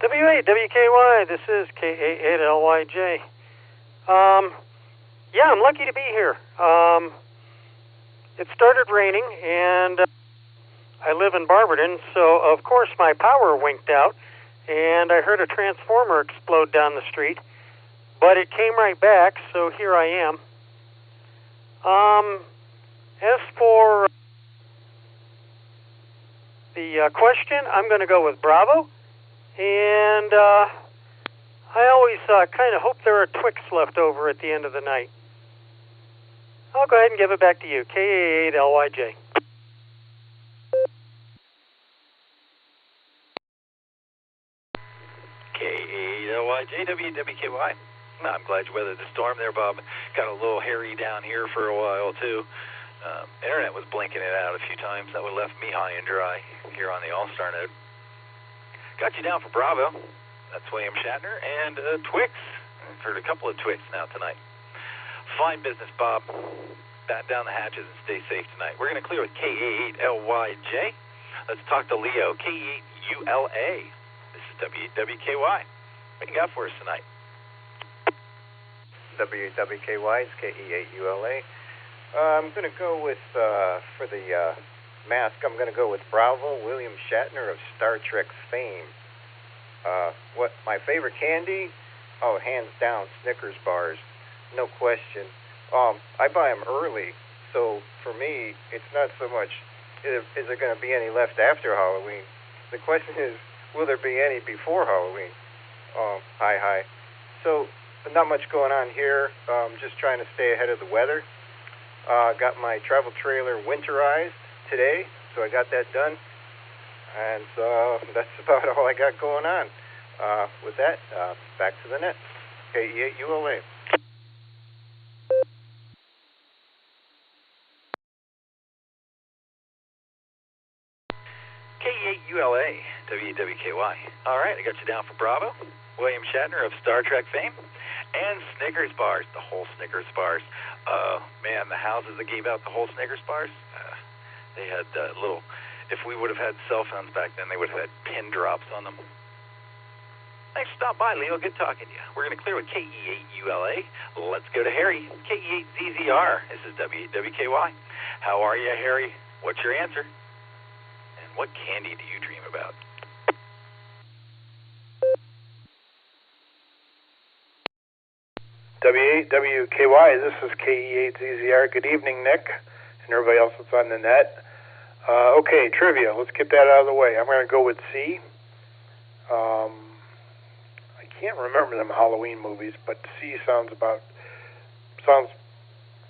W8 WKY, this is K88LYJ. Yeah, I'm lucky to be here. It started raining, and I live in Barberton, so of course my power winked out, and I heard a transformer explode down the street, but it came right back, so here I am. As for the question, I'm going to go with Bravo, and I always kind of hope there are Twix left over at the end of the night. I'll go ahead and give it back to you, K88LYJ. K88LYJ, WWKY. I'm glad you weathered the storm there, Bob. Got a little hairy down here for a while, too. Internet was blinking it out a few times. That would have left me high and dry here on the Allstar Node. Got you down for Bravo. That's William Shatner. And Twix. I've heard a couple of Twix now tonight. Fine business, Bob. Bat down the hatches and stay safe tonight. We're going to clear with K88LYJ. Let's talk to Leo, K8ULA. This is WWKY. What do you got for us tonight? WWKY is K8ULA. I'm going to go with, for the mask, I'm going to go with Bravo, William Shatner of Star Trek fame. What my favorite candy? Oh, hands down, Snickers bars. No question. I buy them early, so for me, it's not so much, is there going to be any left after Halloween? The question is, will there be any before Halloween? Hi. So, not much going on here. Just trying to stay ahead of the weather. Got my travel trailer winterized today, so I got that done. And that's about all I got going on. With that, back to the net. K8ULA. K8ULA, WWKY. All right, I got you down for Bravo, William Shatner of Star Trek fame, and Snickers bars, the whole Snickers bars. Man, the houses that gave out the whole Snickers bars, they had little, if we would have had cell phones back then, they would have had pin drops on them. Thanks for stopping by, Leo. Good talking to you. We're going to clear with K8ULA. Let's go to Harry, K8 ZZR. This is WWKY. How are you, Harry? What's your answer? And what candy do you dream about? WKY, this is K8ZZR. Good evening, Nick, and everybody else that's on the net. Okay, trivia. Let's get that out of the way. I'm going to go with C. I can't remember them Halloween movies, but C sounds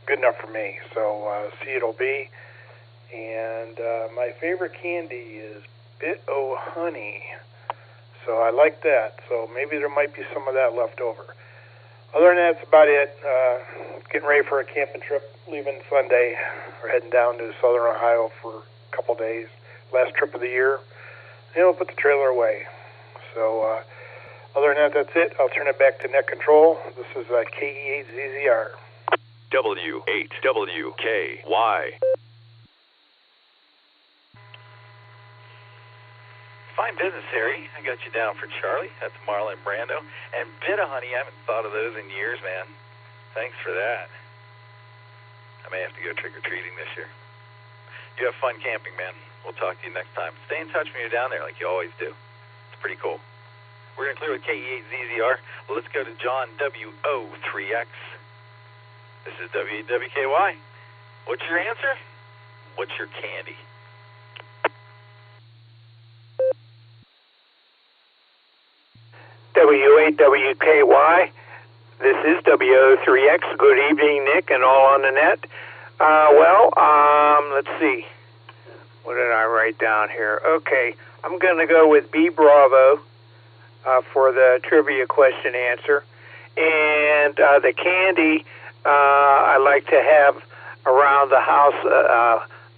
good enough for me. So C it'll be. And my favorite candy is Bit-O-Honey. So I like that. So maybe there might be some of that left over. Other than that, that's about it. Getting ready for a camping trip, leaving Sunday. We're heading down to southern Ohio for a couple days. Last trip of the year. Then we'll put the trailer away. So other than that, that's it. I'll turn it back to net control. This is K8ZZR. W8WKY. Fine business, Harry. I got you down for Charlie. That's Marlon Brando. And Bit-O-Honey, I haven't thought of those in years, man. Thanks for that. I may have to go trick-or-treating this year. You have fun camping, man. We'll talk to you next time. Stay in touch when you're down there like you always do. It's pretty cool. We're going to clear with K8ZZR. Let's go to John WO3X. This is WWKY. What's your answer? What's your candy? W8WKY. This is WO3X. Good evening, Nick, and all on the net. Let's see. What did I write down here? Okay, I'm going to go with B Bravo for the trivia question answer. And the candy, I like to have around the house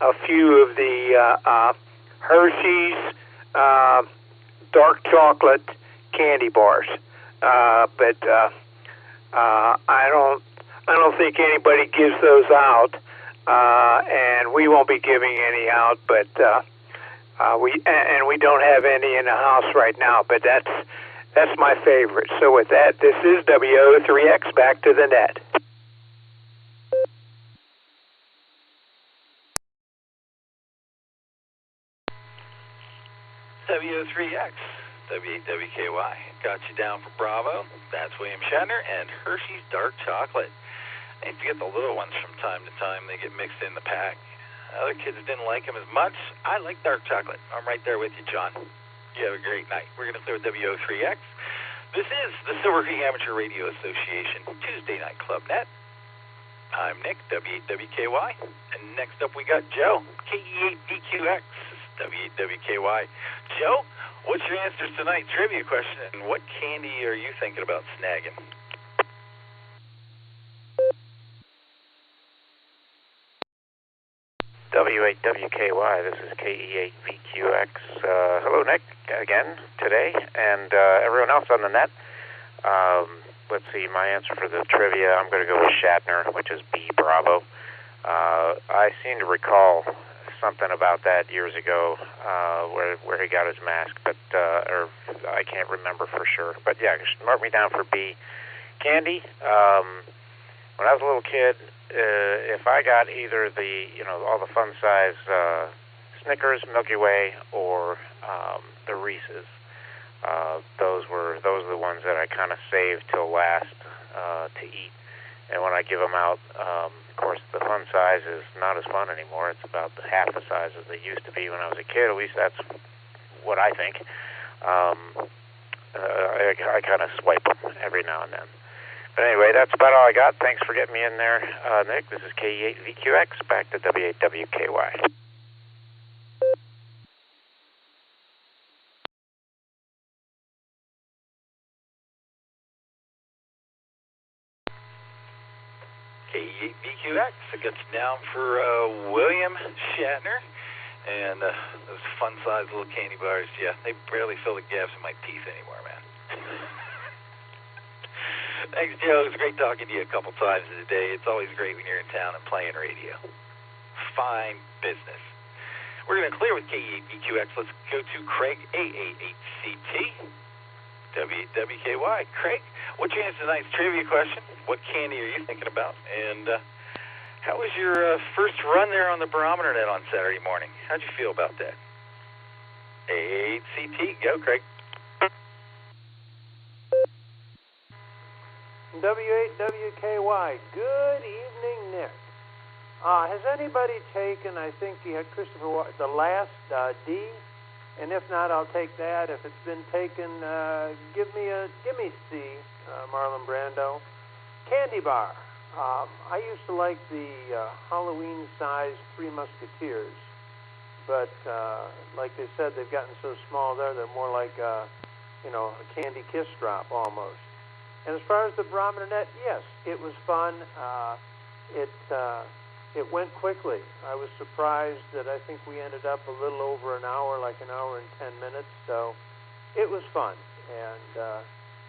a few of the Hershey's dark chocolate candy bars, but I don't think anybody gives those out, and we won't be giving any out. But We don't have any in the house right now, but that's my favorite. So with that, this is WO3X back to the net. WO3X, W8WKY. Got you down for Bravo. That's William Shatner and Hershey's Dark Chocolate. And if you get the little ones from time to time, they get mixed in the pack. Other kids didn't like them as much. I like dark chocolate. I'm right there with you, John. You have a great night. We're going to clear with WO3X. This is the Silvercreek Amateur Radio Association Tuesday Night Club Net. I'm Nick, W8WKY. And next up we got Joe, KE8VQX, W8WKY. Joe, what's your answer to tonight's trivia question, and what candy are you thinking about snagging? W8WKY, this is KE8VQX. Hello, Nick, again, today, and everyone else on the net. Let's see, my answer for the trivia, I'm going to go with Shatner, which is B, Bravo. I seem to recall something about that years ago, where he got his mask, but, or I can't remember for sure. But yeah, mark me down for B. Candy, when I was a little kid, if I got either the, all the fun size Snickers, Milky Way, or the Reese's, those are the ones that I kind of saved till last to eat. And when I give them out, of course, the fun size is not as fun anymore. It's about half the size as they used to be when I was a kid. At least that's what I think. I kind of swipe them every now and then. But anyway, that's about all I got. Thanks for getting me in there, Nick. This is KE8VQX, back to W8WKY. KE8VQX, I got you down for William Shatner. And those fun-sized little candy bars, yeah, they barely fill the gaps in my teeth anymore, man. Thanks, Joe. It was great talking to you a couple times today. It's always great when you're in town and playing radio. Fine business. We're going to clear with KE8VQX. Let's go to Craig, A88CT, W8WKY. Craig, what's your answer to tonight's trivia question? What candy are you thinking about? And how was your first run there on the barometer net on Saturday morning? How'd you feel about that? A88CT, go, Craig. W8WKY, good evening, Nick. Has anybody taken, I think you had Christopher, the last D? And if not, I'll take that. If it's been taken, give me C, Marlon Brando. Candy bar. I used to like the Halloween-sized Three Musketeers, but like they said, they've gotten so small there, they're more like a candy kiss drop almost. And as far as the barometer net, yes, it was fun. It went quickly. I was surprised that I think we ended up a little over an hour, like an hour and 10 minutes. So it was fun, and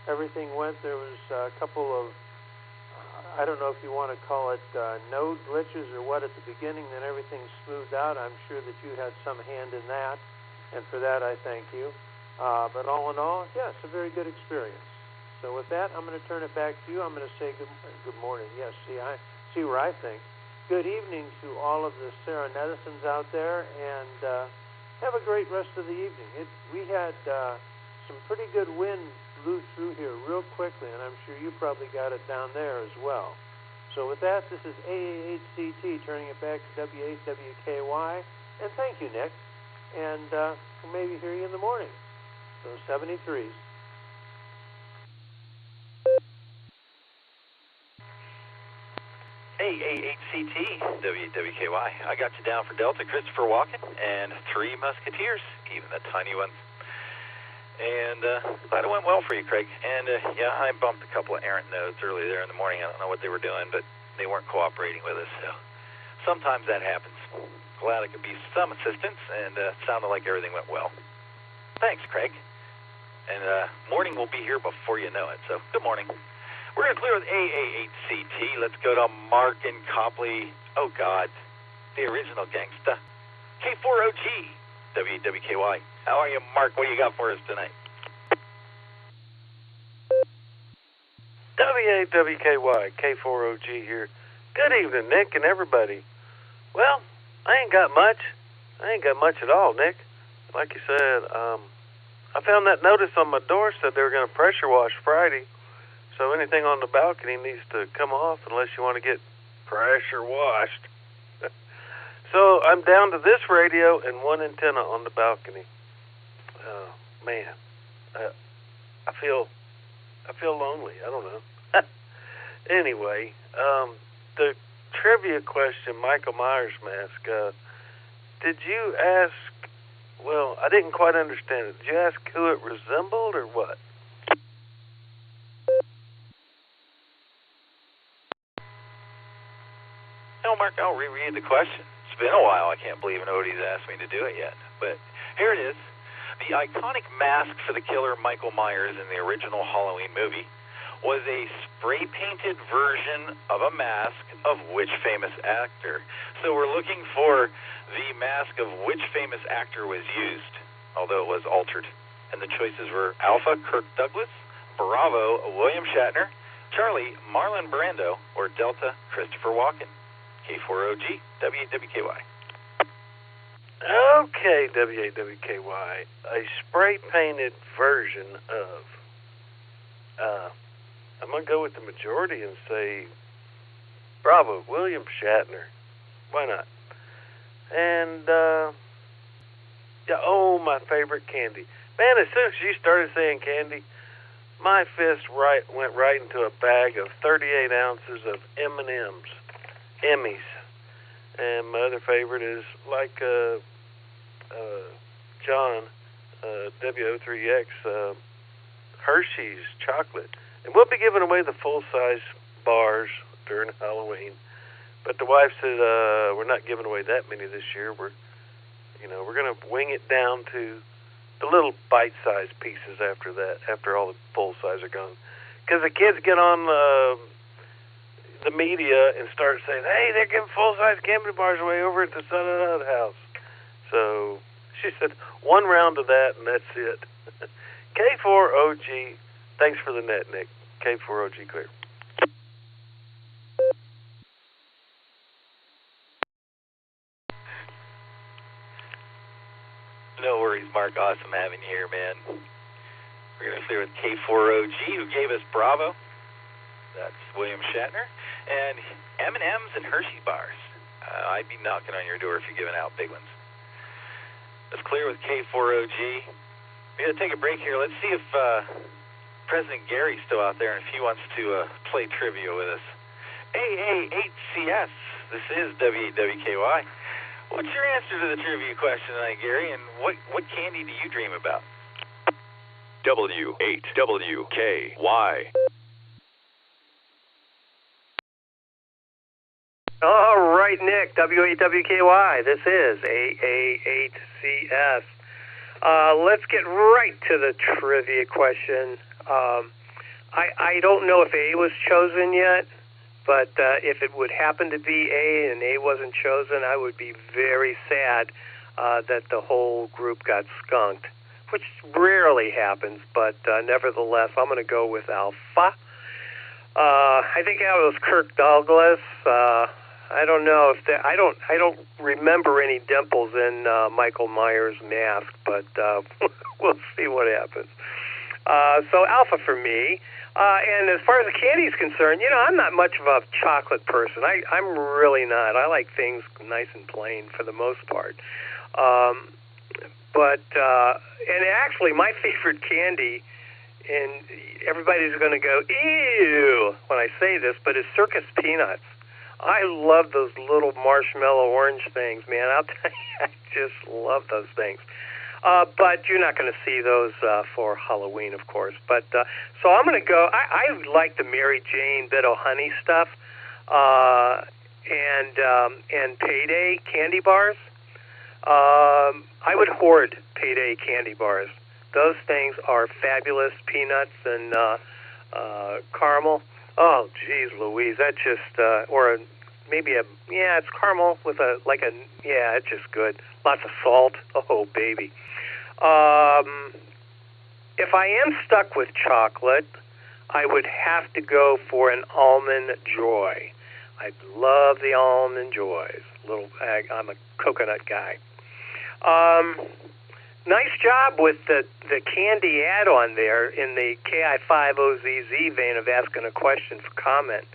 everything went. There was a couple of, I don't know if you want to call it node glitches or what at the beginning. Then everything smoothed out. I'm sure that you had some hand in that, and for that I thank you. But all in all, yes, a very good experience. So with that, I'm going to turn it back to you. I'm going to say good morning. Yes, see where I think. Good evening to all of the Serenetizens out there, and have a great rest of the evening. We had some pretty good wind blew through here real quickly, and I'm sure you probably got it down there as well. So with that, this is A88CT turning it back to W8WKY, and thank you, Nick. And we'll maybe hear you in the morning. So 73s. A88CT, W8WKY. I got you down for Delta, Christopher Walken, and Three Musketeers, even the tiny ones. And glad it went well for you, Craig. And yeah, I bumped a couple of errant nodes early there in the morning. I don't know what they were doing, but they weren't cooperating with us. So sometimes that happens. Glad I could be some assistance, and sounded like everything went well. Thanks, Craig. And morning will be here before you know it. So good morning. We're going to clear with A88CT. Let's go to Mark and Copley. Oh, God. The original gangsta. K4OG. WKY. How are you, Mark? What do you got for us tonight? WKY, K4OG here. Good evening, Nick and everybody. Well, I ain't got much. I ain't got much at all, Nick. Like you said, I found that notice on my door said they were going to pressure wash Friday. So anything on the balcony needs to come off unless you want to get pressure washed. So I'm down to this radio and one antenna on the balcony. Oh, man. I feel lonely. I don't know. Anyway, the trivia question, Michael Myers mask. Did you ask, well, I didn't quite understand it. Did you ask who it resembled or what? No, Mark, I'll reread the question. It's been a while. I can't believe nobody's asked me to do it yet. But here it is. The iconic mask for the killer Michael Myers in the original Halloween movie was a spray-painted version of a mask of which famous actor? So we're looking for the mask of which famous actor was used, although it was altered. And the choices were Alpha, Kirk Douglas, Bravo, William Shatner, Charlie, Marlon Brando, or Delta, Christopher Walken. K4OG, WKY. Okay, WKY. A spray-painted version of... I'm going to go with the majority and say Bravo, William Shatner. Why not? And, yeah, oh, my favorite candy. Man, as soon as you started saying candy, my fist went right into a bag of 38 ounces of M&M's. Emmys. And my other favorite is like John, WO3X, Hershey's chocolate. And we'll be giving away the full-size bars during Halloween. But the wife said we're not giving away that many this year. We're going to wing it down to the little bite-sized pieces after that, after all the full-size are gone. Because the kids get on the media and start saying, hey, they're giving full-size candy bars away over at the Son of the House. So she said, one round of that, and that's it. K4OG, thanks for the net, Nick. K4OG clear. No worries, Mark. Awesome having you here, man. We're going to clear with K4OG, who gave us Bravo. That's William Shatner. And M&M's and Hershey bars. I'd be knocking on your door if you're giving out big ones. Let's clear with K4OG. We're going to take a break here. Let's see if President Gary's still out there and if he wants to play trivia with us. AA8CS, this is WKY. What's your answer to the trivia question tonight, Gary, and what candy do you dream about? W8WKY. All right, Nick, W8WKY. This is AA8CS. Let's get right to the trivia question. I don't know if A was chosen yet, but if it would happen to be A and A wasn't chosen, I would be very sad that the whole group got skunked, which rarely happens, but nevertheless, I'm going to go with Alpha. I think that was Kirk Douglas. I don't know if I don't remember any dimples in Michael Myers' mask, but we'll see what happens. So Alpha for me. And as far as the candy is concerned, I'm not much of a chocolate person. I'm really not. I like things nice and plain for the most part. But actually, my favorite candy, and everybody's going to go, ew, when I say this, but it's Circus Peanuts. I love those little marshmallow orange things, man. I'll tell you, I just love those things. But you're not going to see those for Halloween, of course. But so I'm going to go. I like the Mary Jane Bit of Honey stuff, and Payday candy bars. I would hoard Payday candy bars. Those things are fabulous. Peanuts and caramel. Oh, geez, Louise, that just or maybe it's caramel with it's just good. Lots of salt. Oh, baby. If I am stuck with chocolate, I would have to go for an Almond Joy. I love the Almond Joys. I'm a coconut guy. Nice job with the candy add-on there in the KI50ZZ vein of asking a question for comment.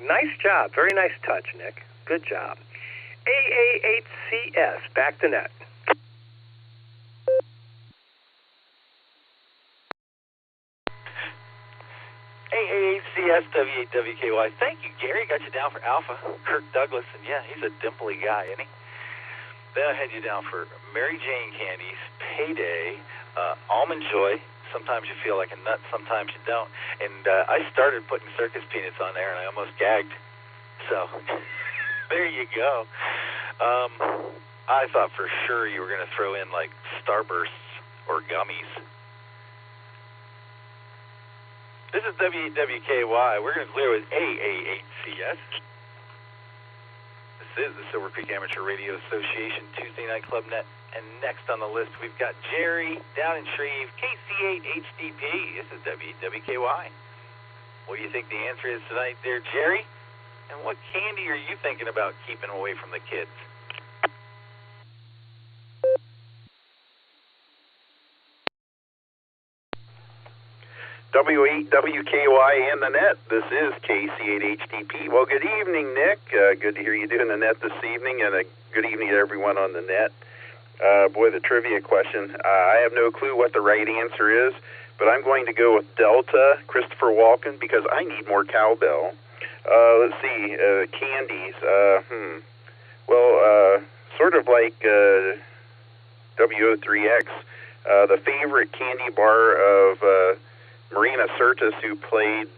Nice job. Very nice touch, Nick. Good job. AA8CS, back to net. AACS W8WKY. Thank you, Gary. Got you down for Alpha. Kirk Douglas, and yeah, he's a dimply guy, isn't he? Then I had you down for Mary Jane Candies, Payday, Almond Joy. Sometimes you feel like a nut, sometimes you don't. And I started putting circus peanuts on there, and I almost gagged. So there you go. I thought for sure you were going to throw in like Starbursts or gummies. This is W8WKY. We're going to clear with AA8CS. This is the Silvercreek Amateur Radio Association Tuesday Night Club Net. And next on the list, we've got Jerry down in Shreve, KC8 HDP. This is W8WKY. What do you think the answer is tonight there, Jerry? And what candy are you thinking about keeping away from the kids? W8WKY and the net. This is KC8HDP. Well, good evening, Nick. Good to hear you doing the net this evening, and a good evening to everyone on the net. Boy, the trivia question. I have no clue what the right answer is, but I'm going to go with Delta, Christopher Walken, because I need more cowbell. Let's see, candies. Well, sort of like WO3X, the favorite candy bar of Marina Sirtis, who played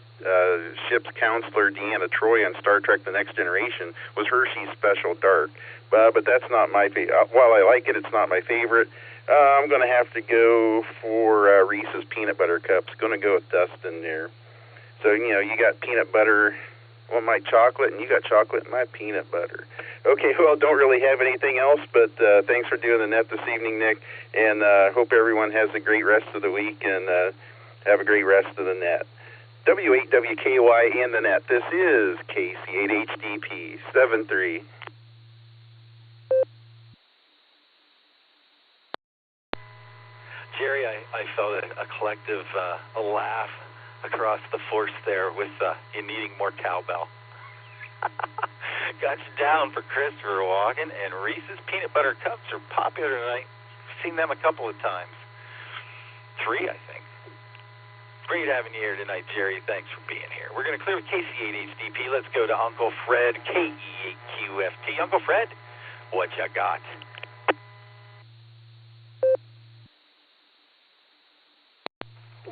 ship's counselor Deanna Troi on Star Trek The Next Generation, was Hershey's Special Dark. But that's not my favorite. While I like it, it's not my favorite. I'm going to have to go for Reese's Peanut Butter Cups. Going to go with Dustin there. So, you got peanut butter on my chocolate, and you got chocolate in my peanut butter. Okay, well, don't really have anything else, but thanks for doing the net this evening, Nick, and hope everyone has a great rest of the week, and have a great rest of the net. W8WKY and the net. This is KC8HDP 73. Jerry, I felt a collective a laugh across the force there with you needing more cowbell. Got you down for Christopher Walken, and Reese's Peanut Butter Cups are popular tonight. Seen them a couple of times. 3, I think. Great having you here tonight, Jerry. Thanks for being here. We're going to clear with KC8HDP. Let's go to Uncle Fred, KE8QFT. Uncle Fred, what you got?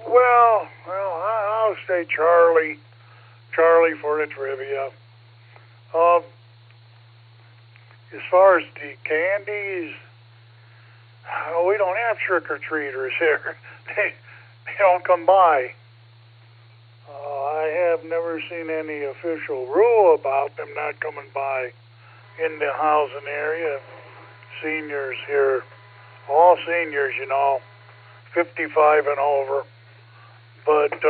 Well, I'll say Charlie for the trivia. As far as the candies, we don't have trick-or-treaters here. They don't come by. I have never seen any official rule about them not coming by in the housing area. Seniors here, all seniors, 55 and over. But,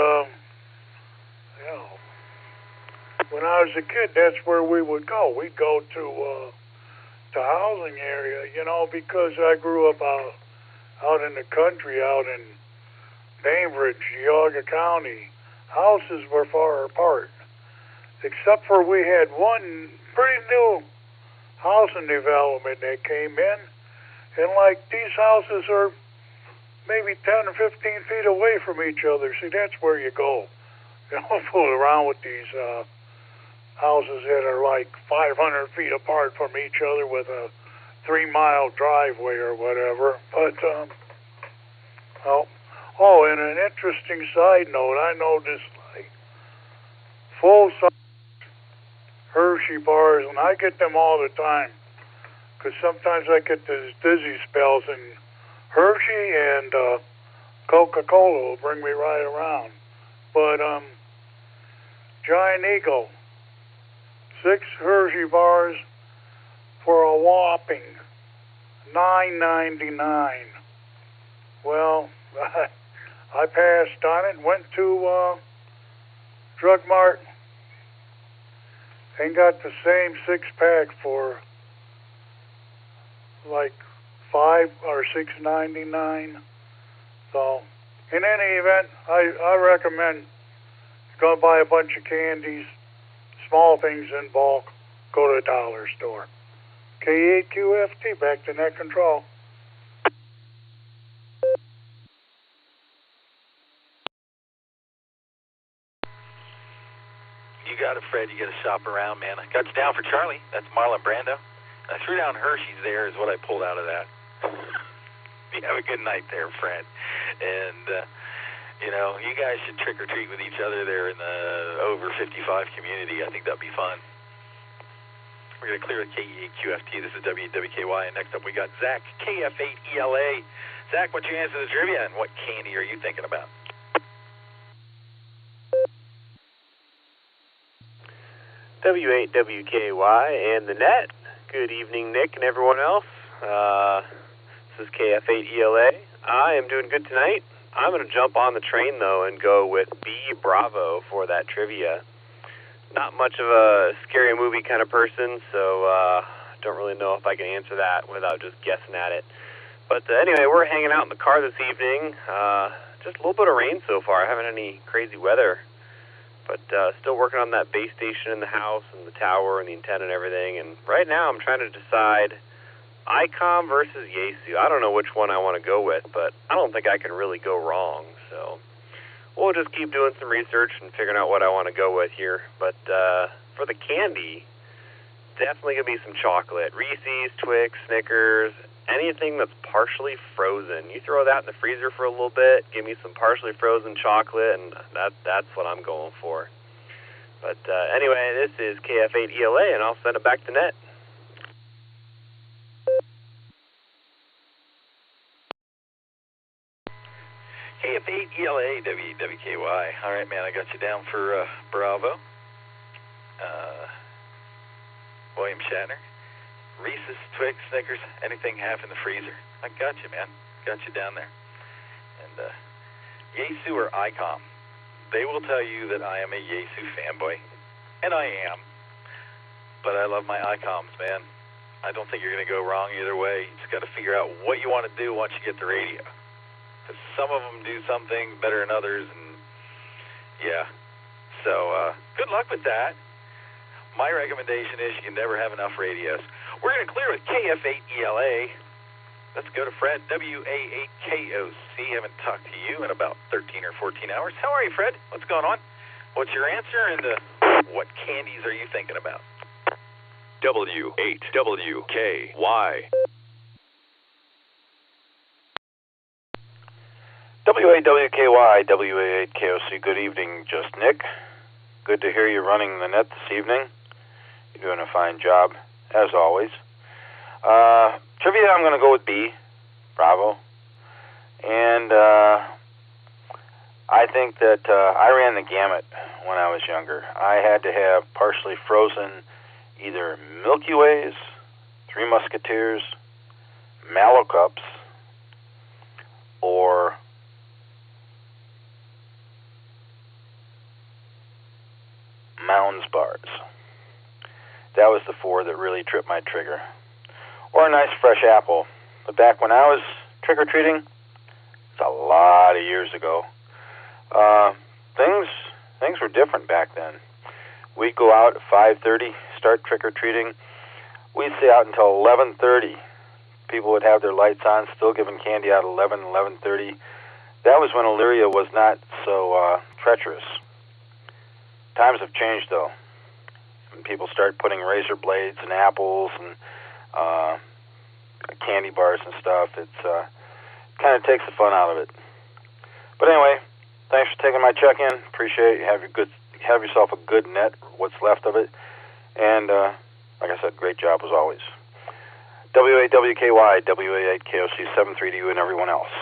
when I was a kid, that's where we would go. We'd go to housing area, because I grew up out in the country, out in Bainbridge, Geauga County. Houses were far apart, except for we had one pretty new housing development that came in, and these houses are maybe 10 or 15 feet away from each other. See, that's where you go. You don't fool around with these houses that are 500 feet apart from each other with a 3-mile driveway or whatever. But, and an interesting side note, I noticed full-size Hershey bars, and I get them all the time, because sometimes I get these dizzy spells, and Hershey and Coca-Cola will bring me right around. But Giant Eagle, 6 Hershey bars for a whopping $9.99. Well, I passed on it, went to Drug Mart and got the same 6-pack for like $5 or $6.99. So, in any event, I recommend go buy a bunch of candies, small things in bulk, go to a dollar store. K8QFT, back to net control. You got it, Fred. You got to shop around, man. I got you down for Charlie. That's Marlon Brando. I threw down Hershey's there is what I pulled out of that. You have a good night there, Fred. And, you guys should trick-or-treat with each other there in the over 55 community. I think that'd be fun. We're going to clear the KE8QFT. This is WWKY. And next up, we got Zach, KF8ELA. Zach, what's your answer to the trivia, and what candy are you thinking about? W8WKY and the net. Good evening, Nick and everyone else. This is KF8ELA. I am doing good tonight. I'm going to jump on the train, though, and go with B Bravo for that trivia. Not much of a scary movie kind of person, so don't really know if I can answer that without just guessing at it. But anyway, we're hanging out in the car this evening. Just a little bit of rain so far. I haven't had any crazy weather. But still working on that base station in the house and the tower and the antenna and everything. And right now I'm trying to decide ICOM versus Yaesu. I don't know which one I want to go with, but I don't think I can really go wrong. So we'll just keep doing some research and figuring out what I want to go with here. But for the candy, definitely going to be some chocolate. Reese's, Twix, Snickers, anything that's partially frozen. You throw that in the freezer for a little bit, give me some partially frozen chocolate, and that's what I'm going for. But anyway, this is KF8ELA, and I'll send it back to net. KF8ELA, WWKY. All right, man, I got you down for Bravo. William Shatner. Reese's, Twix, Snickers, anything half in the freezer. I got you, man. Got you down there. And Yaesu or ICOM, they will tell you that I am a Yaesu fanboy. And I am. But I love my ICOMs, man. I don't think you're going to go wrong either way. You just got to figure out what you want to do once you get the radio. Because some of them do something better than others, and yeah. So good luck with that. My recommendation is you can never have enough radios. We're going to clear with KF8ELA. Let's go to Fred, WA8KOC. Haven't talked to you in about 13 or 14 hours. How are you, Fred? What's going on? What's your answer, and what candies are you thinking about? W8WKY. WAWKY, WA8KOC, good evening, just Nick. Good to hear you running the net this evening. You're doing a fine job, as always. Trivia, I'm going to go with B, Bravo. And I think that I ran the gamut when I was younger. I had to have partially frozen either Milky Ways, Three Musketeers, Mallow Cups, or Mounds bars. That was the four that really tripped my trigger. Or a nice fresh apple. But back when I was trick-or-treating, it's a lot of years ago, things were different back then. We'd go out at 5:30, start trick-or-treating. We'd stay out until 11:30. People would have their lights on, still giving candy out at 11:30. That was when Elyria was not so treacherous. Times have changed, though. When people start putting razor blades and apples and candy bars and stuff, it's kind of takes the fun out of it. But anyway, thanks for taking my check-in. Appreciate it. Have yourself a good net, what's left of it. And like I said, great job as always. WAWKY, WA8KOC, 7-3 to you and everyone else.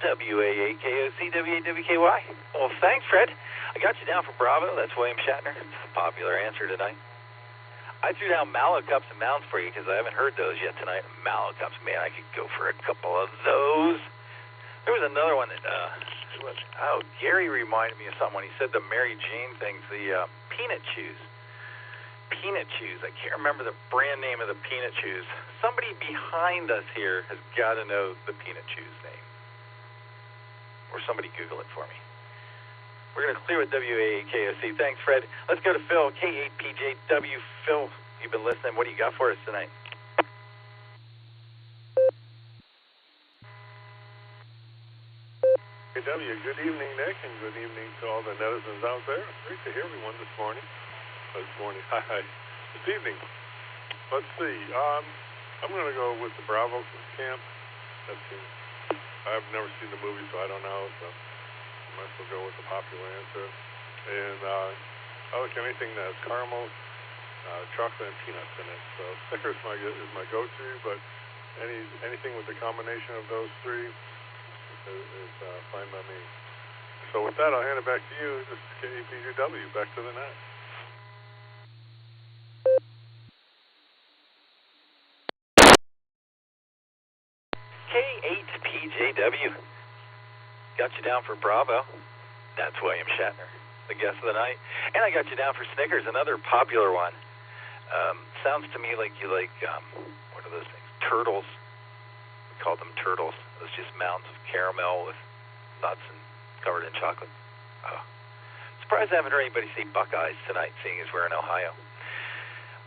W-A-A-K-O-C, W-A-W-K-Y. Well, thanks, Fred. I got you down for Bravo. That's William Shatner. It's a popular answer tonight. I threw down mallow cups and mounds for you because I haven't heard those yet tonight. Mallow cups, man, I could go for a couple of those. There was another one that, Gary reminded me of something when he said the Mary Jane things, the peanut chews. Peanut chews. I can't remember the brand name of the peanut chews. Somebody behind us here has got to know the peanut chews name. Or somebody Google it for me. We're going to clear with W-A-A-K-O-C. Thanks, Fred. Let's go to Phil, K8PJW. Phil, you've been listening. What do you got for us tonight? W, good evening, Nick, and good evening to all the netizens out there. Great to hear everyone this morning. Hi. This evening. Let's see. I'm going to go with the Bravo camp. I've never seen the movie, so I don't know. So I might as well go with the popular answer. And I like anything that has caramel, chocolate, and peanuts in it. So Snickers is my go-to, but anything with the combination of those three is fine by me. So with that, I'll hand it back to you. This is KAPGW. Back to the net. K8PJW. Got you down for Bravo. That's William Shatner, the guest of the night. And I got you down for Snickers, another popular one. Sounds to me like you like, what are those things? Turtles. We call them turtles. It's just mounds of caramel with nuts and covered in chocolate. Oh. Surprised I haven't heard anybody say Buckeyes tonight, seeing as we're in Ohio.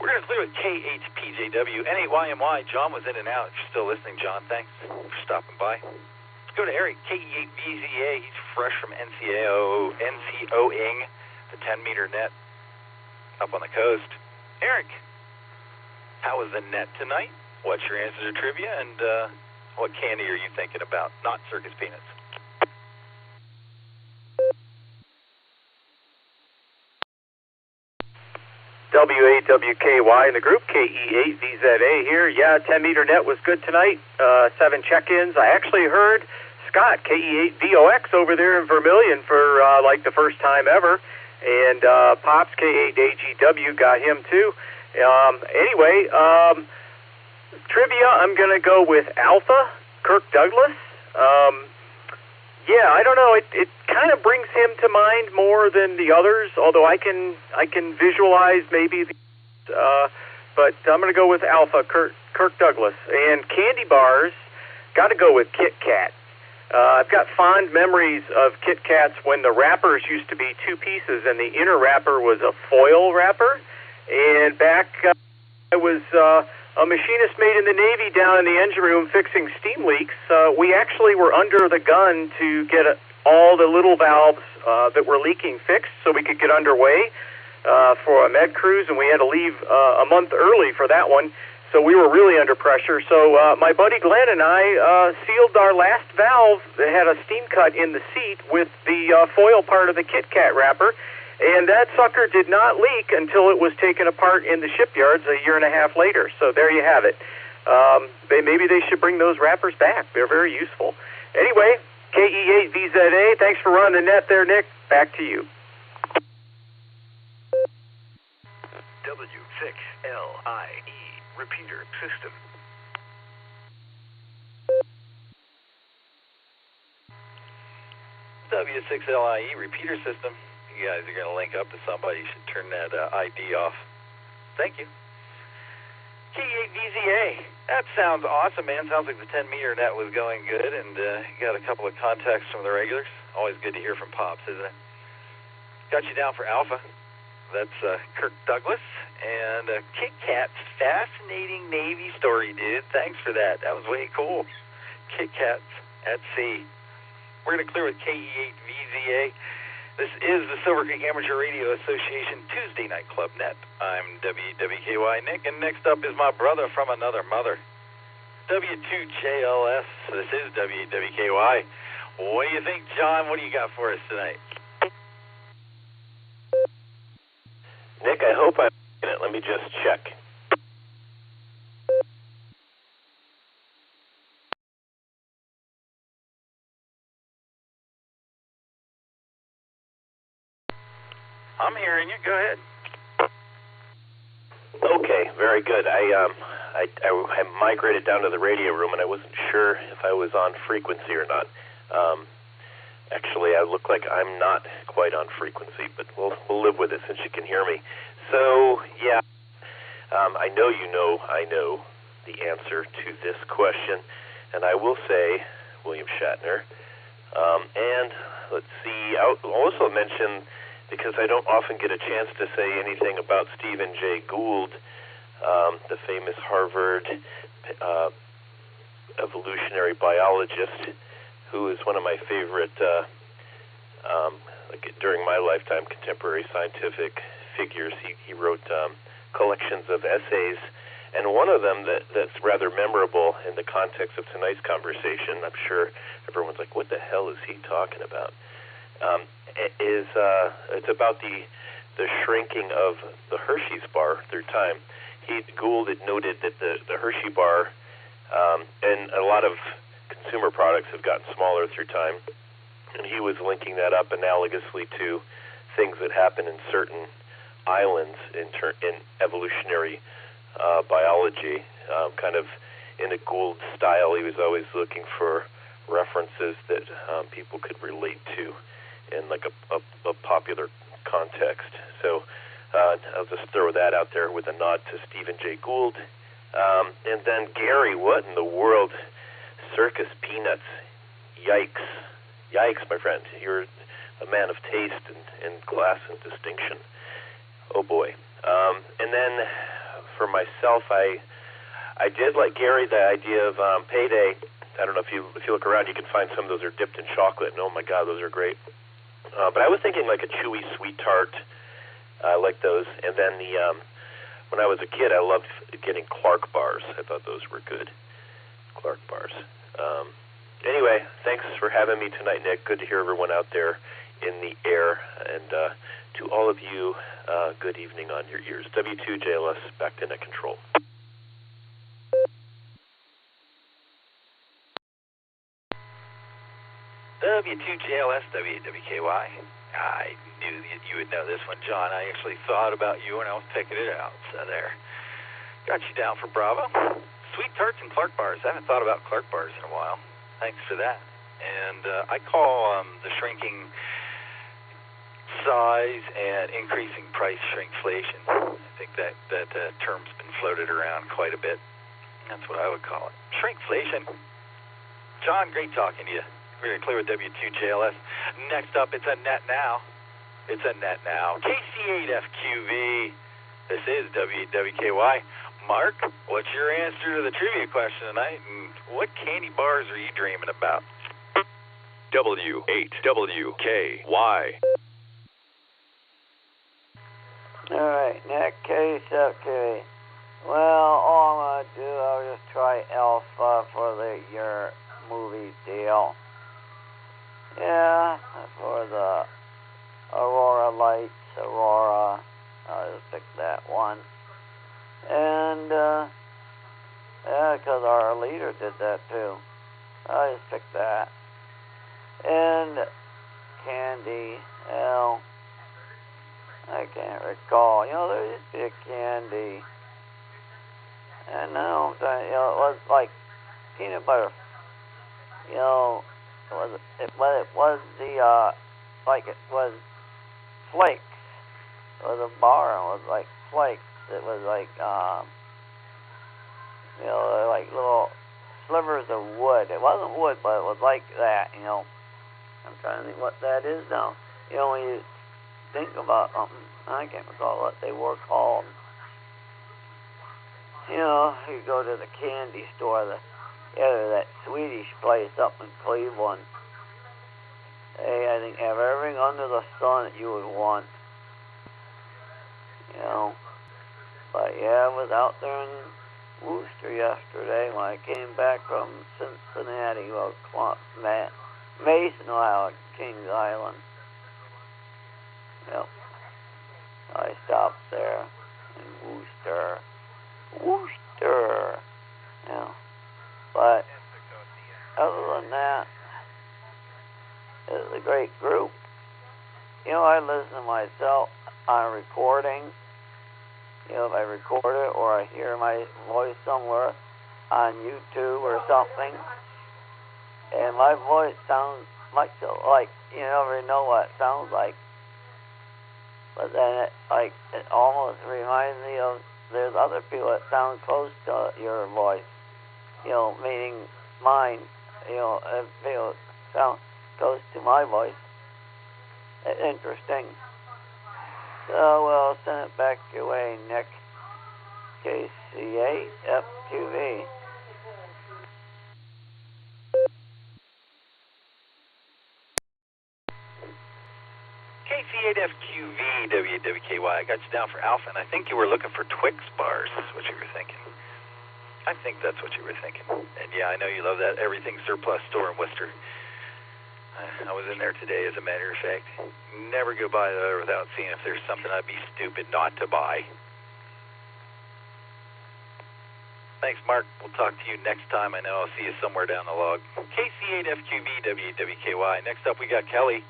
We're going to clear with K8PJW. N8YMY. John was in and out. If you're still listening, John, thanks for stopping by. Let's go to Eric, KE8VZA. He's fresh from NCOing the 10-meter net up on the coast. Eric, how was the net tonight? What's your answer to trivia? And what candy are you thinking about? Not circus peanuts. WAWKY in the group, KE8VZA here. Yeah, 10-meter net was good tonight. 7 check-ins. I actually heard Scott, KE8VOX, over there in Vermilion for like the first time ever. And Pops, K8AGW, got him too. Anyway, trivia, I'm going to go with Alpha, Kirk Douglas. Yeah, I don't know. It kind of brings him to mind more than the others, although I can visualize maybe but I'm going to go with Alpha, Kirk Douglas. And candy bars, got to go with Kit Kat. I've got fond memories of Kit Kats when the wrappers used to be 2 pieces and the inner wrapper was a foil wrapper. And back I was a machinist mate in the Navy down in the engine room fixing steam leaks. We actually were under the gun to get all the little valves that were leaking fixed so we could get underway for a med cruise, and we had to leave a month early for that one. So we were really under pressure. So my buddy Glenn and I sealed our last valve that had a steam cut in the seat with the foil part of the Kit Kat wrapper. And that sucker did not leak until it was taken apart in the shipyards a year and a half later. So there you have it. Maybe they should bring those wrappers back. They're very useful. Anyway, KE8VZA, thanks for running the net there, Nick. Back to you. W6LIE repeater system. W6LIE repeater system. You guys are going to link up to somebody. You should turn that ID off. Thank you. K8VZA. That sounds awesome, man. Sounds like the 10-meter net was going good, and you got a couple of contacts from the regulars. Always good to hear from Pops, isn't it? Got you down for Alpha. That's Kirk Douglas. And Kit Kat's fascinating Navy story, dude. Thanks for that. That was way cool. Kit Kats at sea. We're going to clear with KE8VZA. This is the Silvercreek Amateur Radio Association Tuesday Night Club Net. I'm WWKY Nick, and next up is my brother from another mother, W2JLS. This is WWKY. What do you think, John? What do you got for us tonight? Nick, I hope I'm in it. Let me just check. hearing you. Go ahead. Okay, very good. I migrated down to the radio room, and I wasn't sure if I was on frequency or not. Actually, I look like I'm not quite on frequency, but we'll live with it since you can hear me. So, yeah, I know I know the answer to this question, and I will say William Shatner. And let's see, I'll also mention, because I don't often get a chance to say anything about Stephen Jay Gould, the famous Harvard evolutionary biologist, who is one of my favorite, during my lifetime, contemporary scientific figures. He wrote collections of essays, and one of them that's rather memorable in the context of tonight's conversation, I'm sure everyone's like, what the hell is he talking about? It's about the shrinking of the Hershey's bar through time. Gould had noted that the Hershey bar and a lot of consumer products have gotten smaller through time, and he was linking that up analogously to things that happen in certain islands in evolutionary biology, kind of in a Gould style. He was always looking for references that people could relate to in like a popular context. So I'll just throw that out there with a nod to Stephen Jay Gould. And then Gary, what in the world? Circus Peanuts. Yikes. Yikes, my friend. You're a man of taste and class and distinction. Oh boy. And then for myself, I did, like Gary, the idea of Payday. I don't know if you look around, you can find some of those are dipped in chocolate, and oh my God, those are great. But I was thinking like a chewy sweet tart. I like those. And then when I was a kid, I loved getting Clark bars. I thought those were good. Clark bars. Anyway, thanks for having me tonight, Nick. Good to hear everyone out there in the air. And to all of you, good evening on your ears. W2JLS, back to net control. W2JLS, WWKY. I knew that you would know this one, John. I actually thought about you when I was picking it out. So there. Got you down for Bravo. Sweet tarts and Clark bars. I haven't thought about Clark bars in a while. Thanks for that. And I call the shrinking size and increasing price shrinkflation. I think that term's been floated around quite a bit. That's what I would call it. Shrinkflation. John, great talking to you. We're clear with W2JLS. Next up, it's a net now. It's a net now. KC8FQV. This is W8WKY. Mark, what's your answer to the trivia question tonight? And what candy bars are you dreaming about? W8WKY. All right, Nick, KC7K. Well, all I'm going to do, I'll just try Alpha for your movie deal. Yeah, for the Aurora Lights, Aurora, I'll just pick that one. And, yeah, because our leader did that too. I'll just pick that. And Candy, well, I can't recall. You know, there used to be a candy. And now, it was like peanut butter. You know, it was the, like it was flakes. It was a bar, and it was like flakes. It was like, you know, like little slivers of wood. It wasn't wood, but it was like that, you know. I'm trying to think what that is now. You know, when you think about something, I can't recall what they were called. You know, you go to the candy store, that Swedish place up in Cleveland. They, I think, have everything under the sun that you would want. You know. But yeah, I was out there in Worcester yesterday when I came back from Cincinnati, well, Mason, Ohio, Kings Island. Yep. I stopped there in Worcester. Yeah. But other than that, it's a great group. You know, I listen to myself. on recording, you know, if I record it or I hear my voice somewhere on YouTube or something, and my voice sounds much like, you never know what it sounds like, but then it almost reminds me of, there's other people that sound close to your voice, you know, meaning mine, you know, if people sound close to my voice. Interesting. So we'll send it back your way, Nick. KC8 FQV. KC8FQV, WWKY. I got you down for Alpha, and I think you were looking for Twix bars, is what you were thinking. I think that's what you were thinking. And yeah, I know you love that Everything Surplus store in Worcester. I was in there today, as a matter of fact. Never go by there without seeing if there's something I'd be stupid not to buy. Thanks, Mark. We'll talk to you next time. I know I'll see you somewhere down the log. KC8FQV, WWKY. Next up, we got Kelly.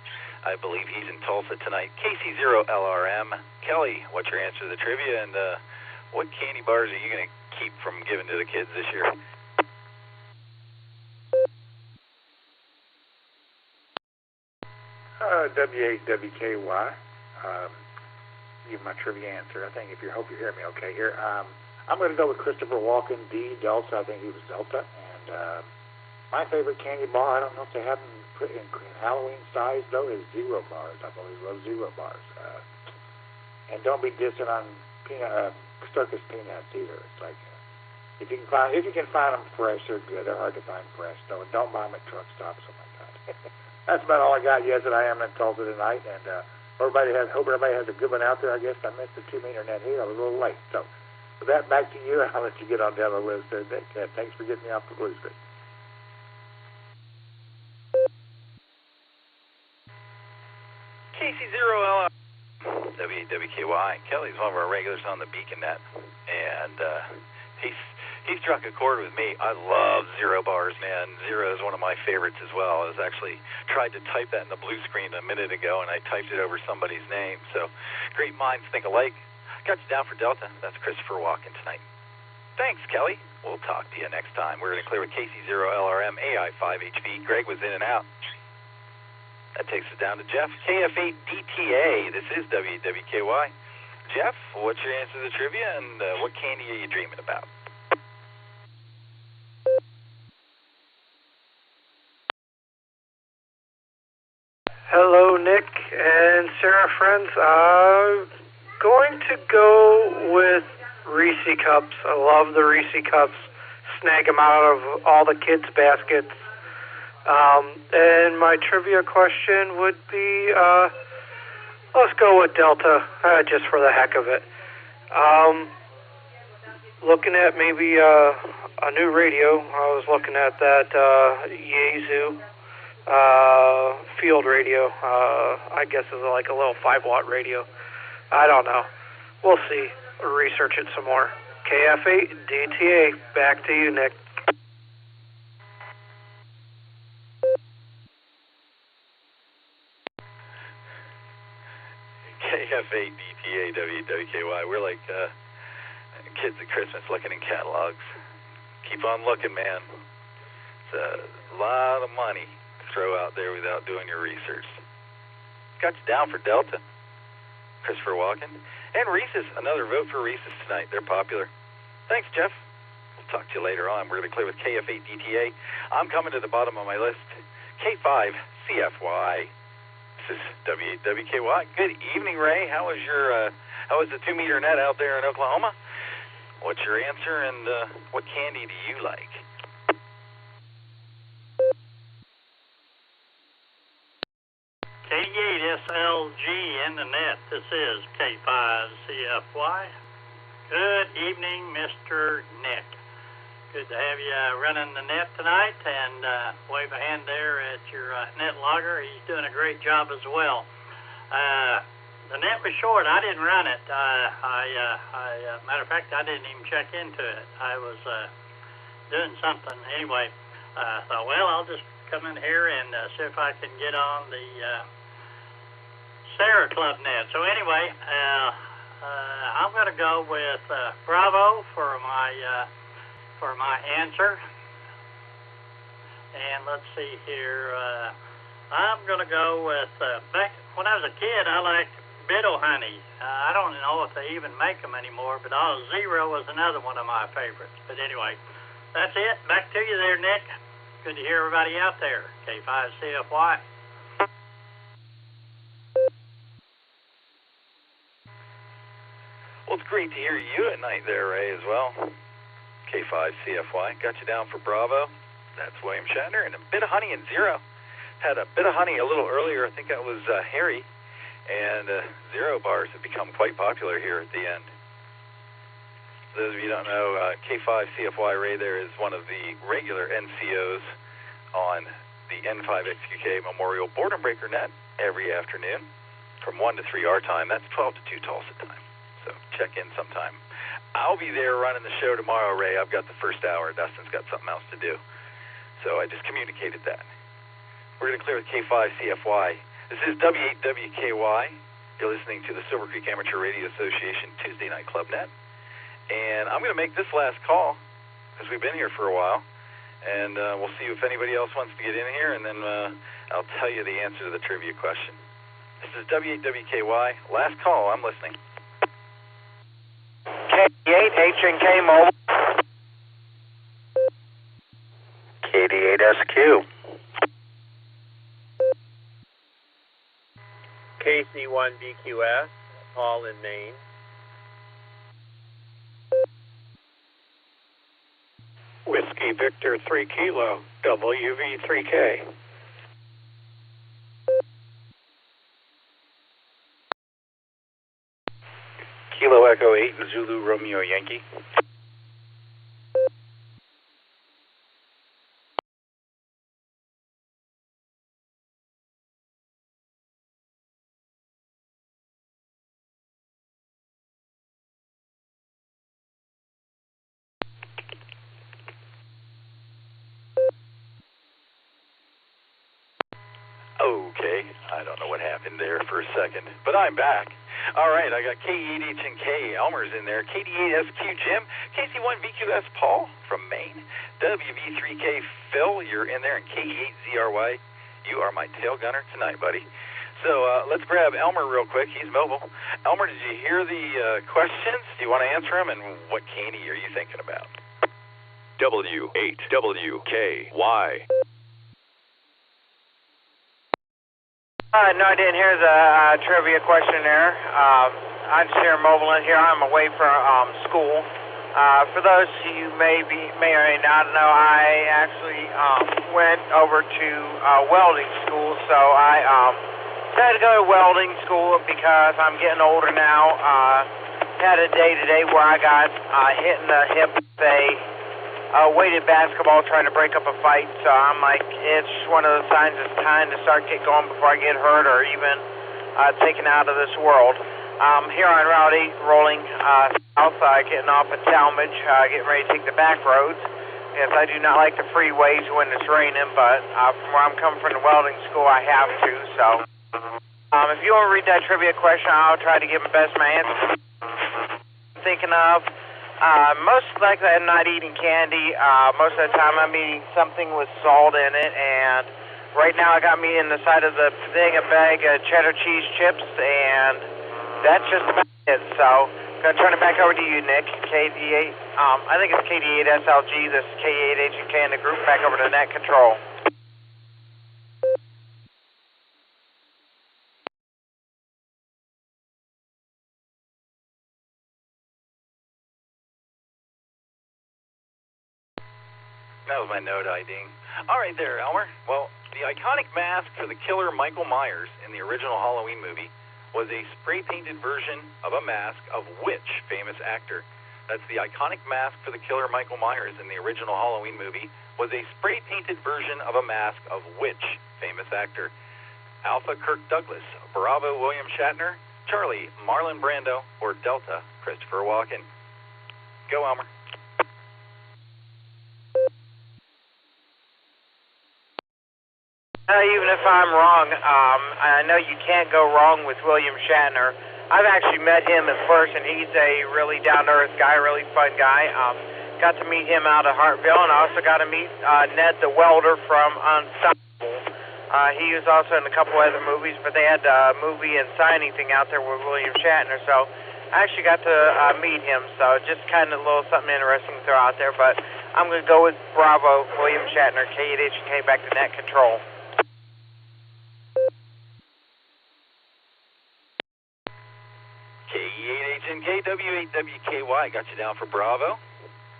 I believe he's in Tulsa tonight. KC0LRM. Kelly, what's your answer to the trivia, and what candy bars are you going to keep from giving to the kids this year? W8WKY. Give my trivia answer. I think hope you hear me okay here. I'm going to go with Christopher Walken, D, Delta. I think he was Delta. And my favorite candy bar, I don't know if they have them put in Halloween size, though, is Zero Bars. I've always loved Zero Bars. And don't be dissing on circus peanuts either. It's like, if you can find them fresh, they're good. They're hard to find fresh, though. And don't buy them at truck stops. Oh, my God. That's about all I got. Yes, and I am in Tulsa tonight, and hope everybody has a good one out there. I guess I missed the 2-meter net here. I was a little late. So, with that, back to you, and I'll let you get on down the list there, Nick. Thanks for getting me off the blue streak. KC0LR, WWKY. Kelly's one of our regulars on the Beacon Net, and he struck a chord with me. I love Zero Bars, man. Zero is one of my favorites as well. I was actually tried to type that in the blue screen a minute ago, and I typed it over somebody's name. So, great minds think alike. Got you down for Delta. That's Christopher Walken tonight. Thanks, Kelly. We'll talk to you next time. We're going to clear with KC0LRM, AI5HV. Greg was in and out. That takes us down to Jeff, KF8DTA. This is WWKY. Jeff, what's your answer to the trivia, and what candy are you dreaming about? Hello, Nick and Sarah, friends. Going to go with Reese Cups. I love the Reese Cups. Snag them out of all the kids' baskets. And my trivia question would be, let's go with Delta, just for the heck of it. Looking at maybe a new radio. I was looking at that Yaesu field radio. I guess it's like a little 5-watt radio. I don't know. We'll see. Research it some more. KF8DTA. Back to you, Nick. KF8DTA WWKY. We're like kids at Christmas looking in catalogs. Keep on looking, man. It's a lot of money to throw out there without doing your research. Got you down for Delta. Christopher Walken. And Reese's. Another vote for Reese's tonight. They're popular. Thanks, Jeff. We'll talk to you later on. We're going to clear with KF8DTA. I'm coming to the bottom of my list. K5CFY. This is W8WKY. Good evening, Ray. How was the 2-meter net out there in Oklahoma? What's your answer, and what candy do you like? K8SLG in the net. This is K5CFY. Good evening, Mr. Nick. Good to have you running the net tonight, and wave a hand there at your net logger. He's doing a great job as well. The net was short. I didn't run it. Matter of fact, I didn't even check into it. I was doing something. Anyway, thought, well, I'll just come in here and see if I can get on the Sarah Club net. So anyway, I'm going to go with Bravo for my answer. And let's see here. I'm going to go with, back when I was a kid, I liked Biddle Honey. I don't know if they even make them anymore, but Zero was another one of my favorites. But anyway, that's it. Back to you there, Nick. Good to hear everybody out there. K5CFY. Well, it's great to hear you at night there, Ray, as well. K5CFY. Got you down for Bravo. That's William Shatner. And a bit of honey and Zero. Had a bit of honey a little earlier. I think that was Harry. And Zero bars have become quite popular here at the end. For those of you who don't know, K5CFY Ray there is one of the regular NCOs on the N5XQK Memorial Boredom Breaker net every afternoon from 1 to 3 our time. That's 12 to 2 Tulsa time. So check in sometime. I'll be there running the show tomorrow, Ray. I've got the first hour. Dustin's got something else to do. So I just communicated that. We're going to clear with K5CFY. This is W8WKY. You're listening to the Silvercreek Amateur Radio Association Tuesday Night Club Net. And I'm going to make this last call because we've been here for a while. And we'll see if anybody else wants to get in here. And then I'll tell you the answer to the trivia question. This is W8WKY. Last call. I'm listening. K8 H&K Mobile. KD8SQ. KC1BQS, Paul in Maine. Whiskey Victor 3 Kilo, WV3K. Kilo Echo 8, Zulu Romeo Yankee. Okay, I don't know what happened there for a second, but I'm back. All right, I got K8H&K, Elmer's in there, KD8SQ Jim, KC1VQS Paul from Maine, WV3K Phil, you're in there, and K8ZRY, you are my tail gunner tonight, buddy. So let's grab Elmer real quick, he's mobile. Elmer, did you hear the questions? Do you want to answer them, and what candy are you thinking about? W8WKY. No, I didn't hear the trivia question there. I'm just here mobile in here. I'm away from school. For those of you may or may not know, I actually went over to welding school. So I decided to go to welding school because I'm getting older now. Had a day today where I got hit in the hip with a weighted basketball trying to break up a fight, so I'm like, it's one of those signs it's time to start get going before I get hurt or even taken out of this world. Here on Route 8, rolling outside, getting off at Talmadge, getting ready to take the back roads. Yes, I do not like the freeways when it's raining, but from where I'm coming from the welding school, I have to, so. If you want to read that trivia question, I'll try to give my best my answer. Thinking of most likely I'm not eating candy. Most of the time I'm eating something with salt in it, and right now I got me in the side of the thing a bag of cheddar cheese chips, and that's just about it. So I'm gonna turn it back over to you, Nick. KD8, I think it's KD8SLG. This is K8H&K in the group. Back over to net control. That was my node IDing. All right there, Elmer. Well, the iconic mask for the killer Michael Myers in the original Halloween movie was a spray-painted version of a mask of which famous actor? That's the iconic mask for the killer Michael Myers in the original Halloween movie was a spray-painted version of a mask of which famous actor? Alpha Kirk Douglas, Bravo William Shatner, Charlie Marlon Brando, or Delta Christopher Walken? Go, Elmer. Even if I'm wrong, I know you can't go wrong with William Shatner. I've actually met him in person. He's a really down-to-earth guy, really fun guy. Got to meet him out at Hartville, and I also got to meet Ned the welder from Unstoppable. He was also in a couple other movies, but they had a movie and signing thing out there with William Shatner, so I actually got to meet him, so just kind of a little something interesting to throw out there, but I'm going to go with Bravo, William Shatner, K8H&K, back to net control. K8H&K, W8WKY, got you down for Bravo,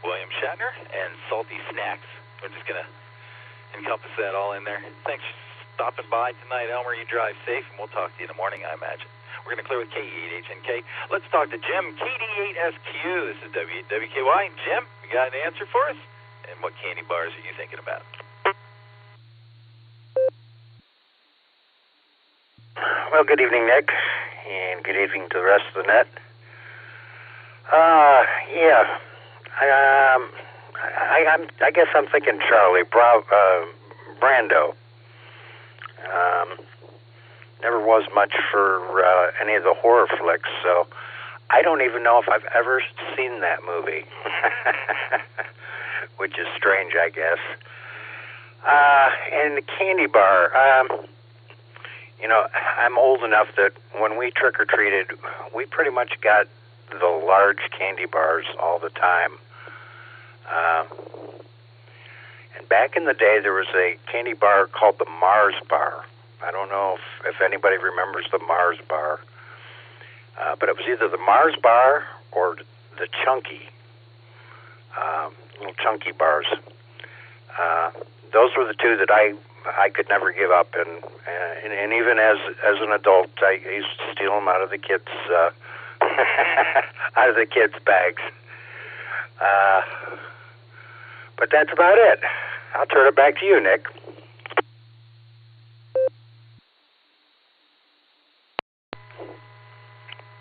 William Shatner, and Salty Snacks. We're just going to encompass that all in there. Thanks for stopping by tonight, Elmer. You drive safe, and we'll talk to you in the morning, I imagine. We're going to clear with K8H&K. Let's talk to Jim, KD8SQ. This is W8WKY. Jim, you got an answer for us? And what candy bars are you thinking about? Well, good evening, Nick, and good evening to the rest of the net. I guess I'm thinking Charlie Brando. Never was much for any of the horror flicks, so I don't even know if I've ever seen that movie, which is strange, I guess. And the candy bar. I'm old enough that when we trick-or-treated, we pretty much got the large candy bars all the time. And back in the day, there was a candy bar called the Mars bar. I don't know if anybody remembers the Mars bar. But it was either the Mars bar or the Chunky, little Chunky bars. Those were the two that I could never give up, and even as an adult, I used to steal them out of the kids' bags. But that's about it. I'll turn it back to you, Nick.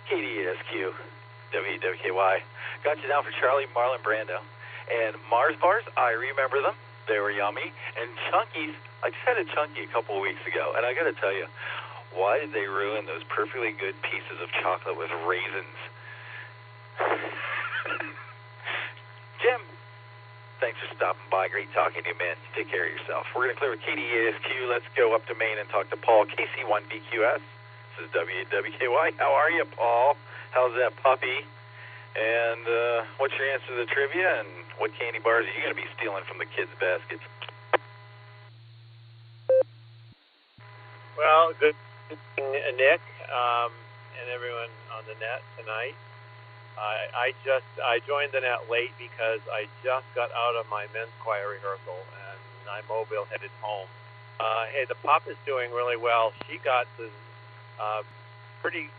KDSQ, WWKY. Got you down for Charlie, Marlon Brando. And Mars bars, I remember them. They were yummy. And Chunkies, I just had a Chunky a couple of weeks ago, and I got to tell you, why did they ruin those perfectly good pieces of chocolate with raisins? Jim, thanks for stopping by. Great talking to you, man. Take care of yourself. We're going to clear with KDASQ. Let's go up to Maine and talk to Paul, KC1BQS. This is WWKY. How are you, Paul? How's that puppy? And what's your answer to the trivia? And what candy bars are you going to be stealing from the kids' baskets? Well, good evening, Nick, and everyone on the net tonight. I joined the net late because I just got out of my men's choir rehearsal, and I'm mobile headed home. Hey, the pup is doing really well. She got pretty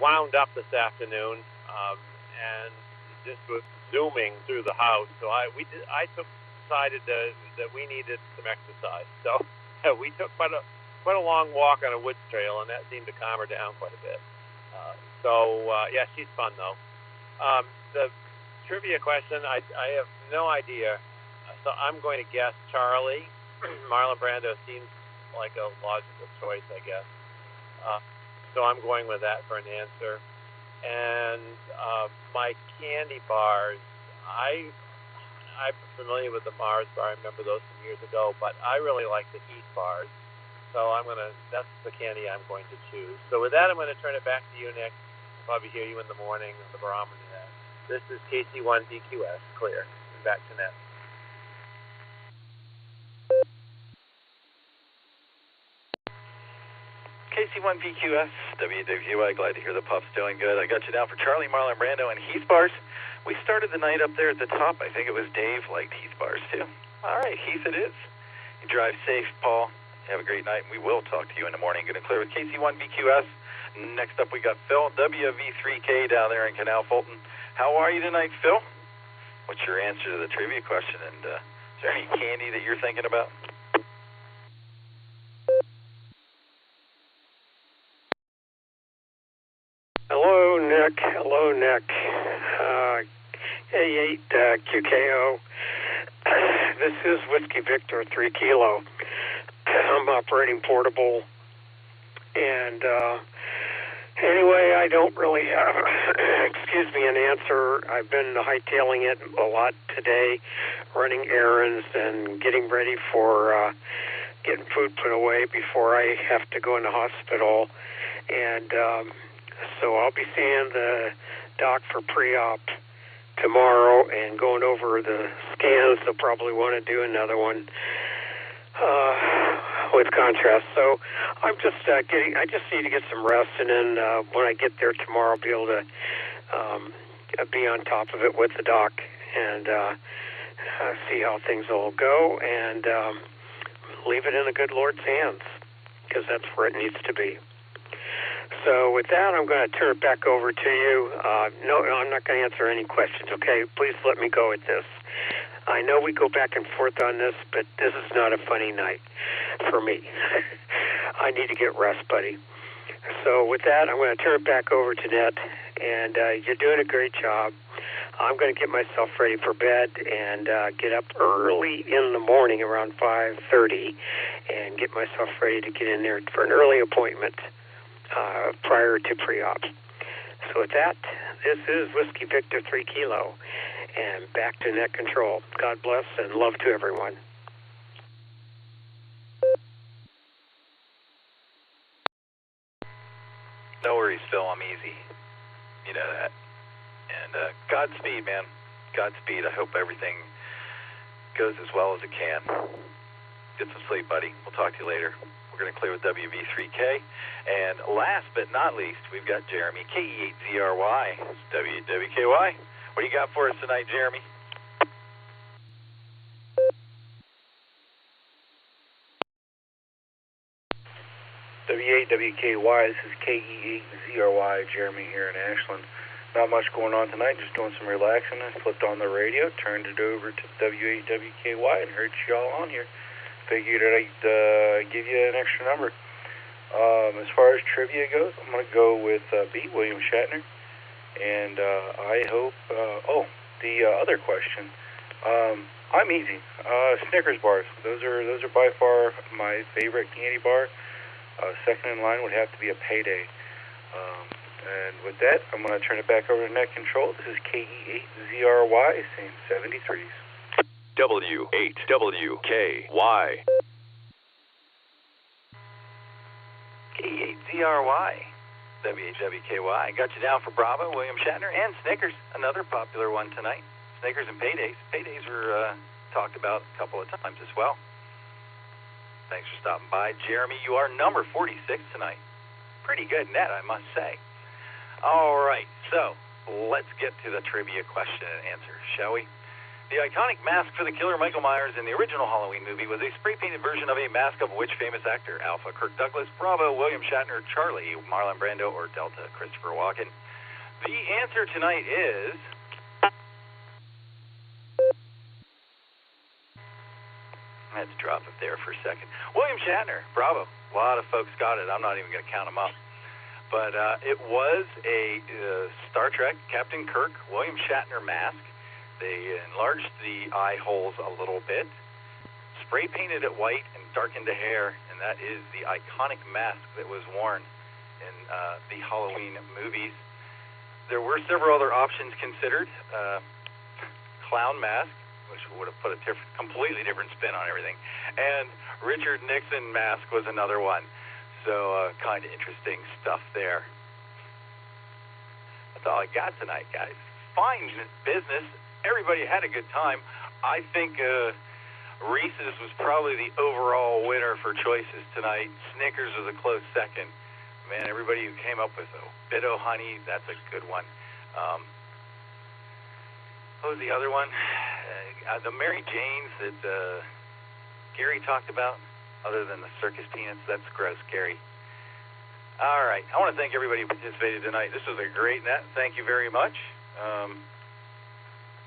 wound up this afternoon, and just was zooming through the house. So I decided that we needed some exercise. So we took quite a long walk on a woods trail, and that seemed to calm her down quite a bit. Yeah, she's fun though. The trivia question, I have no idea. So I'm going to guess Charlie. Marlon Brando seems like a logical choice, I guess. So I'm going with that for an answer. And my candy bars, I'm familiar with the Mars bar. I remember those from years ago, but I really like the Heat bars. So that's the candy I'm going to choose. So with that, I'm going to turn it back to you, Nick. I'll probably hear you in the morning on the barometer net. This is KC1BQS, clear. And back to net. KC1BQS, WWQI, glad to hear the pup's doing good. I got you down for Charlie, Marlon Brando, and Heath bars. We started the night up there at the top. I think it was Dave liked Heath bars, too. All right, Heath it is. You drive safe, Paul. Have a great night, and we will talk to you in the morning. Going to clear with KC1BQS. Next up, we got Phil, WV3K down there in Canal Fulton. How are you tonight, Phil? What's your answer to the trivia question? And is there any candy that you're thinking about? Hello, Nick. A8 QKO. This is Whiskey Victor 3 Kilo. I'm operating portable. And anyway, I don't really have, an answer. I've been hightailing it a lot today, running errands and getting ready for getting food put away before I have to go in the hospital. And so I'll be seeing the doc for pre-op tomorrow and going over the scans. They'll probably want to do another one with contrast. So I'm just I just need to get some rest, and then when I get there tomorrow, I'll be able to be on top of it with the doc and see how things will go, and leave it in the good Lord's hands, because that's where it needs to be. So with that, I'm going to turn it back over to you. No, I'm not going to answer any questions, okay? Please let me go with this. I know we go back and forth on this, but this is not a funny night for me. I need to get rest, buddy. So with that, I'm going to turn it back over to Ned, and you're doing a great job. I'm going to get myself ready for bed and get up early in the morning around 5:30 and get myself ready to get in there for an early appointment prior to pre-op. So with that, this is Whiskey Victor 3 Kilo, and back to net control. God bless and love to everyone. No worries, Phil. I'm easy. You know that. And Godspeed, man. Godspeed. I hope everything goes as well as it can. Get some sleep, buddy. We'll talk to you later. We're going to clear with WV3K. And last but not least, we've got Jeremy, K8 ZRY, WKY. What do you got for us tonight, Jeremy? W8 WKY, this is KE8 ZRY, Jeremy here in Ashland. Not much going on tonight, just doing some relaxing. I flipped on the radio, turned it over to W8 WKY, and heard y'all on here. Figured I'd give you an extra number. As far as trivia goes, I'm going to go with B, William Shatner. And I hope, the other question, I'm easy. Snickers bars, those are by far my favorite candy bar. Second in line would have to be a Payday. And with that, I'm going to turn it back over to Net Control. This is KE8 ZRY, saying 73s. W8 WKY. K8 ZRY, WHWKY. Got you down for Bravo, William Shatner, and Snickers, another popular one tonight. Snickers and Paydays. Paydays were talked about a couple of times as well. Thanks for stopping by. Jeremy, you are number 46 tonight. Pretty good net, I must say. All right, so let's get to the trivia question and answer, shall we? The iconic mask for the killer Michael Myers in the original Halloween movie was a spray-painted version of a mask of which famous actor? Alpha, Kirk Douglas; Bravo, William Shatner; Charlie, Marlon Brando; or Delta, Christopher Walken? The answer tonight is... I had to drop it there for a second. William Shatner, Bravo. A lot of folks got it. I'm not even going to count them up. But it was a Star Trek Captain Kirk William Shatner mask. They enlarged the eye holes a little bit, spray painted it white, and darkened the hair, and that is the iconic mask that was worn in the Halloween movies. There were several other options considered. Clown mask, which would have put a completely different spin on everything, and Richard Nixon mask was another one. So kind of interesting stuff there. That's all I got tonight, guys. Fine business. Everybody had a good time. I think Reese's was probably the overall winner for choices tonight. Snickers was a close second. Man, everybody who came up with a Bit-O Honey, that's a good one. What was the other one? The Mary Janes that Gary talked about, other than the circus peanuts. That's gross, Gary. All right. I want to thank everybody who participated tonight. This was a great net. Thank you very much.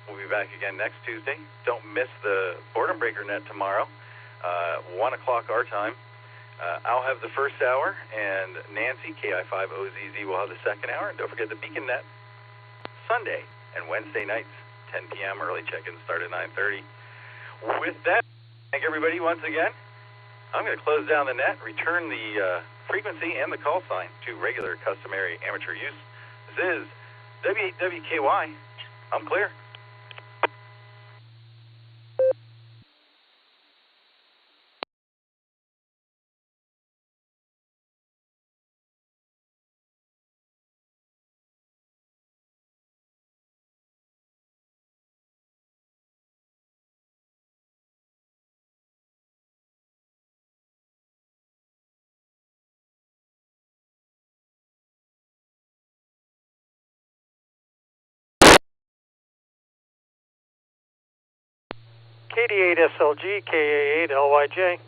We'll be back again next Tuesday. Don't miss the Boredom Breaker net tomorrow, 1 o'clock our time. I'll have the first hour, and Nancy, KI5OZZ, will have the second hour. And don't forget the Beacon net Sunday and Wednesday nights, 10 p.m. Early check-in start at 9:30. With that, thank everybody once again. I'm going to close down the net, return the frequency and the call sign to regular, customary, amateur use. This is W8WKY. I'm clear. KD8 SLG, KA8 LYJ.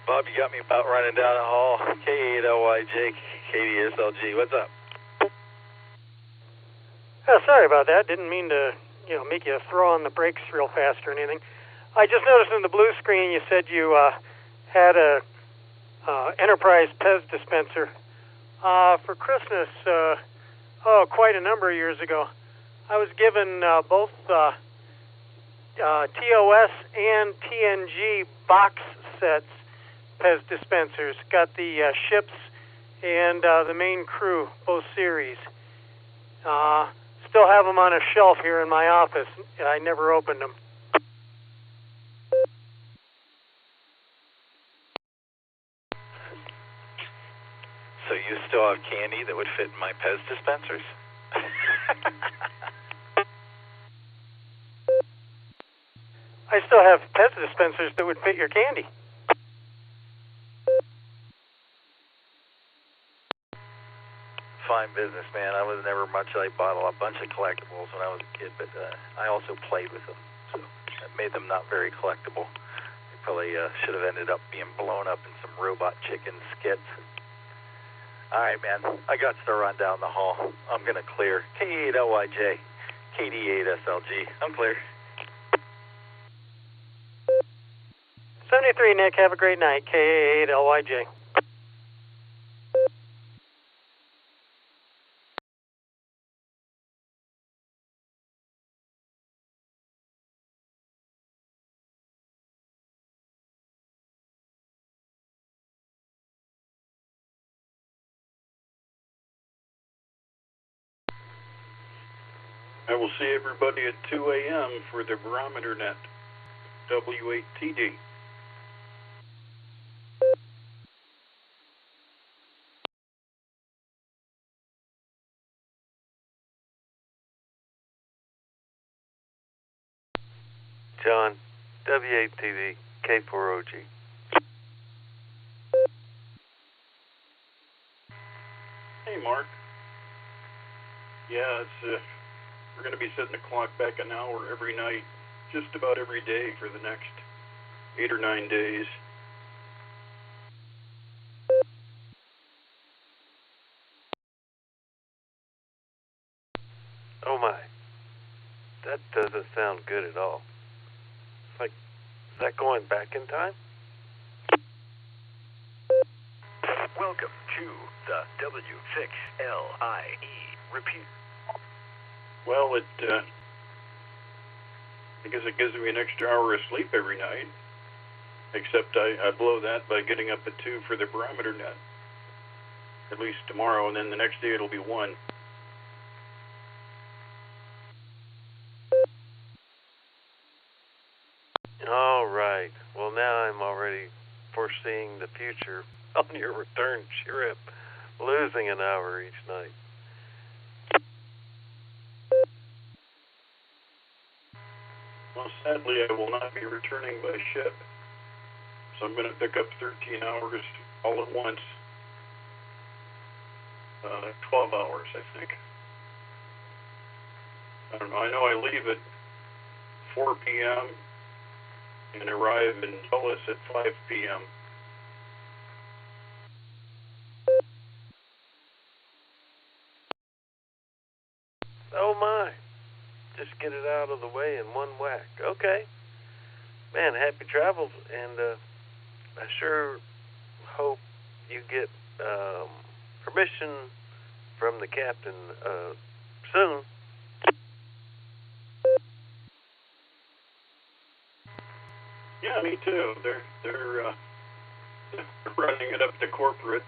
Bob, you got me about running down the hall. K8 LYJ, KD SLG. What's up? Sorry about that. Didn't mean to, make you throw on the brakes real fast or anything. I just noticed in the blue screen you said you had a enterprise Pez dispenser for Christmas. Quite a number of years ago. I was given both TOS and TNG box sets Pez dispensers. Got the ships and the main crew, both series. Still have them on a shelf here in my office. I never opened them. So you still have candy that would fit in my Pez dispensers? I still have Pez dispensers that would fit your candy. Fine business, man. I was never much. I bought a bunch of collectibles when I was a kid, but I also played with them, so that made them not very collectible. They probably should have ended up being blown up in some robot chicken skits. All right, man. I got to run down the hall. I'm going to clear. K8 LYJ, KD8 SLG. I'm clear. 73, Nick. Have a great night. K8 LYJ. I will see everybody at 2 a.m. for the barometer net, W8TD. John, W8TV, K4OG. Hey, Mark. Yeah, we're going to be setting the clock back an hour every night, just about every day for the next 8 or 9 days. Oh my, that doesn't sound good at all. It's like, is that going back in time? Welcome to the W6LIE repeat. Well, I guess it gives me an extra hour of sleep every night, except I blow that by getting up at 2 for the barometer net, at least tomorrow, and then the next day it'll be 1. All right. Well, now I'm already foreseeing the future on your return trip, losing an hour each night. Well, sadly, I will not be returning by ship, so I'm going to pick up 13 hours all at once. 12 hours, I think. I don't know. I know I leave at 4 p.m. and arrive in Dulles at 5 p.m. Oh my. Just get it out of the way in one whack. Okay. Man, happy travels, and I sure hope you get permission from the captain soon. Yeah, me too. They're running it up to corporate.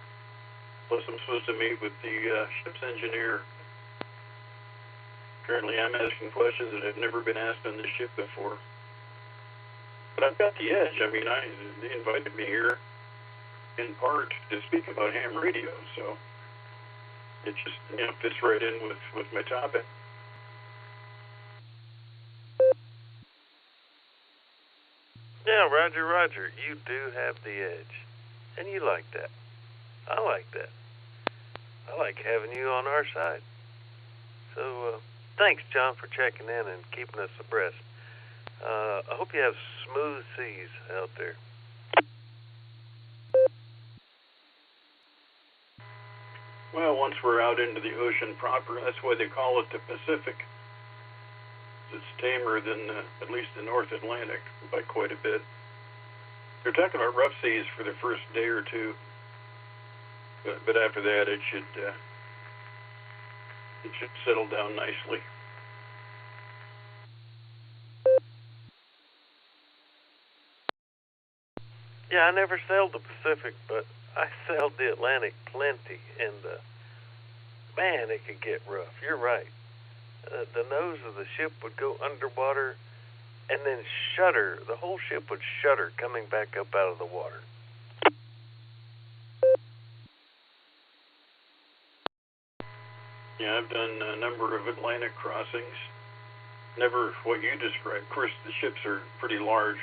Plus, I'm supposed to meet with the ship's engineer. Currently, I'm asking questions that have never been asked on this ship before. But I've got the edge. I mean, they invited me here in part to speak about ham radio, so it just fits right in with my topic. Yeah, Roger, you do have the edge. And you like that. I like that. I like having you on our side. So, thanks, John, for checking in and keeping us abreast. I hope you have smooth seas out there. Well, once we're out into the ocean proper, that's why they call it the Pacific. It's tamer than at least the North Atlantic by quite a bit. They're talking about rough seas for the first day or two, but after that it should settle down nicely. Yeah, I never sailed the Pacific, but I sailed the Atlantic plenty, and man, it could get rough. You're right. The nose of the ship would go underwater and then shudder. The whole ship would shudder coming back up out of the water. Yeah, I've done a number of Atlantic crossings. Never what you described. Of course, the ships are pretty large.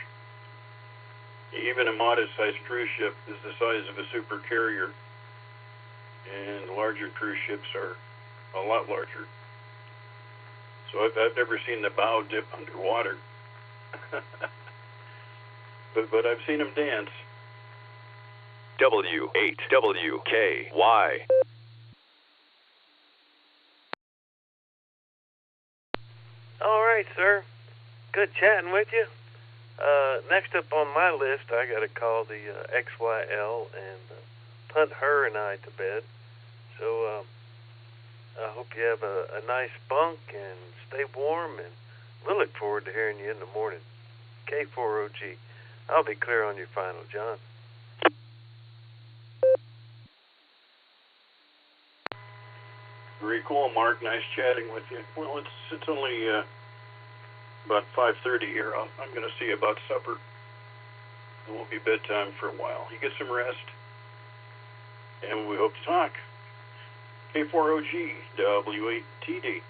Even a modest-sized cruise ship is the size of a super carrier, and larger cruise ships are a lot larger. So I've never seen the bow dip underwater, but I've seen them dance. W8WKY. All right, sir. Good chatting with you. Next up on my list, I got to call the XYL and punt her and I to bed. So I hope you have a nice bunk and stay warm, and we'll look forward to hearing you in the morning. K4OG. I'll be clear on your final, John. Very cool, Mark. Nice chatting with you. Well, it's only about 5:30 here. I'm going to see you about supper. It won't be bedtime for a while. You get some rest, and we hope to talk. K4OG, W8TD.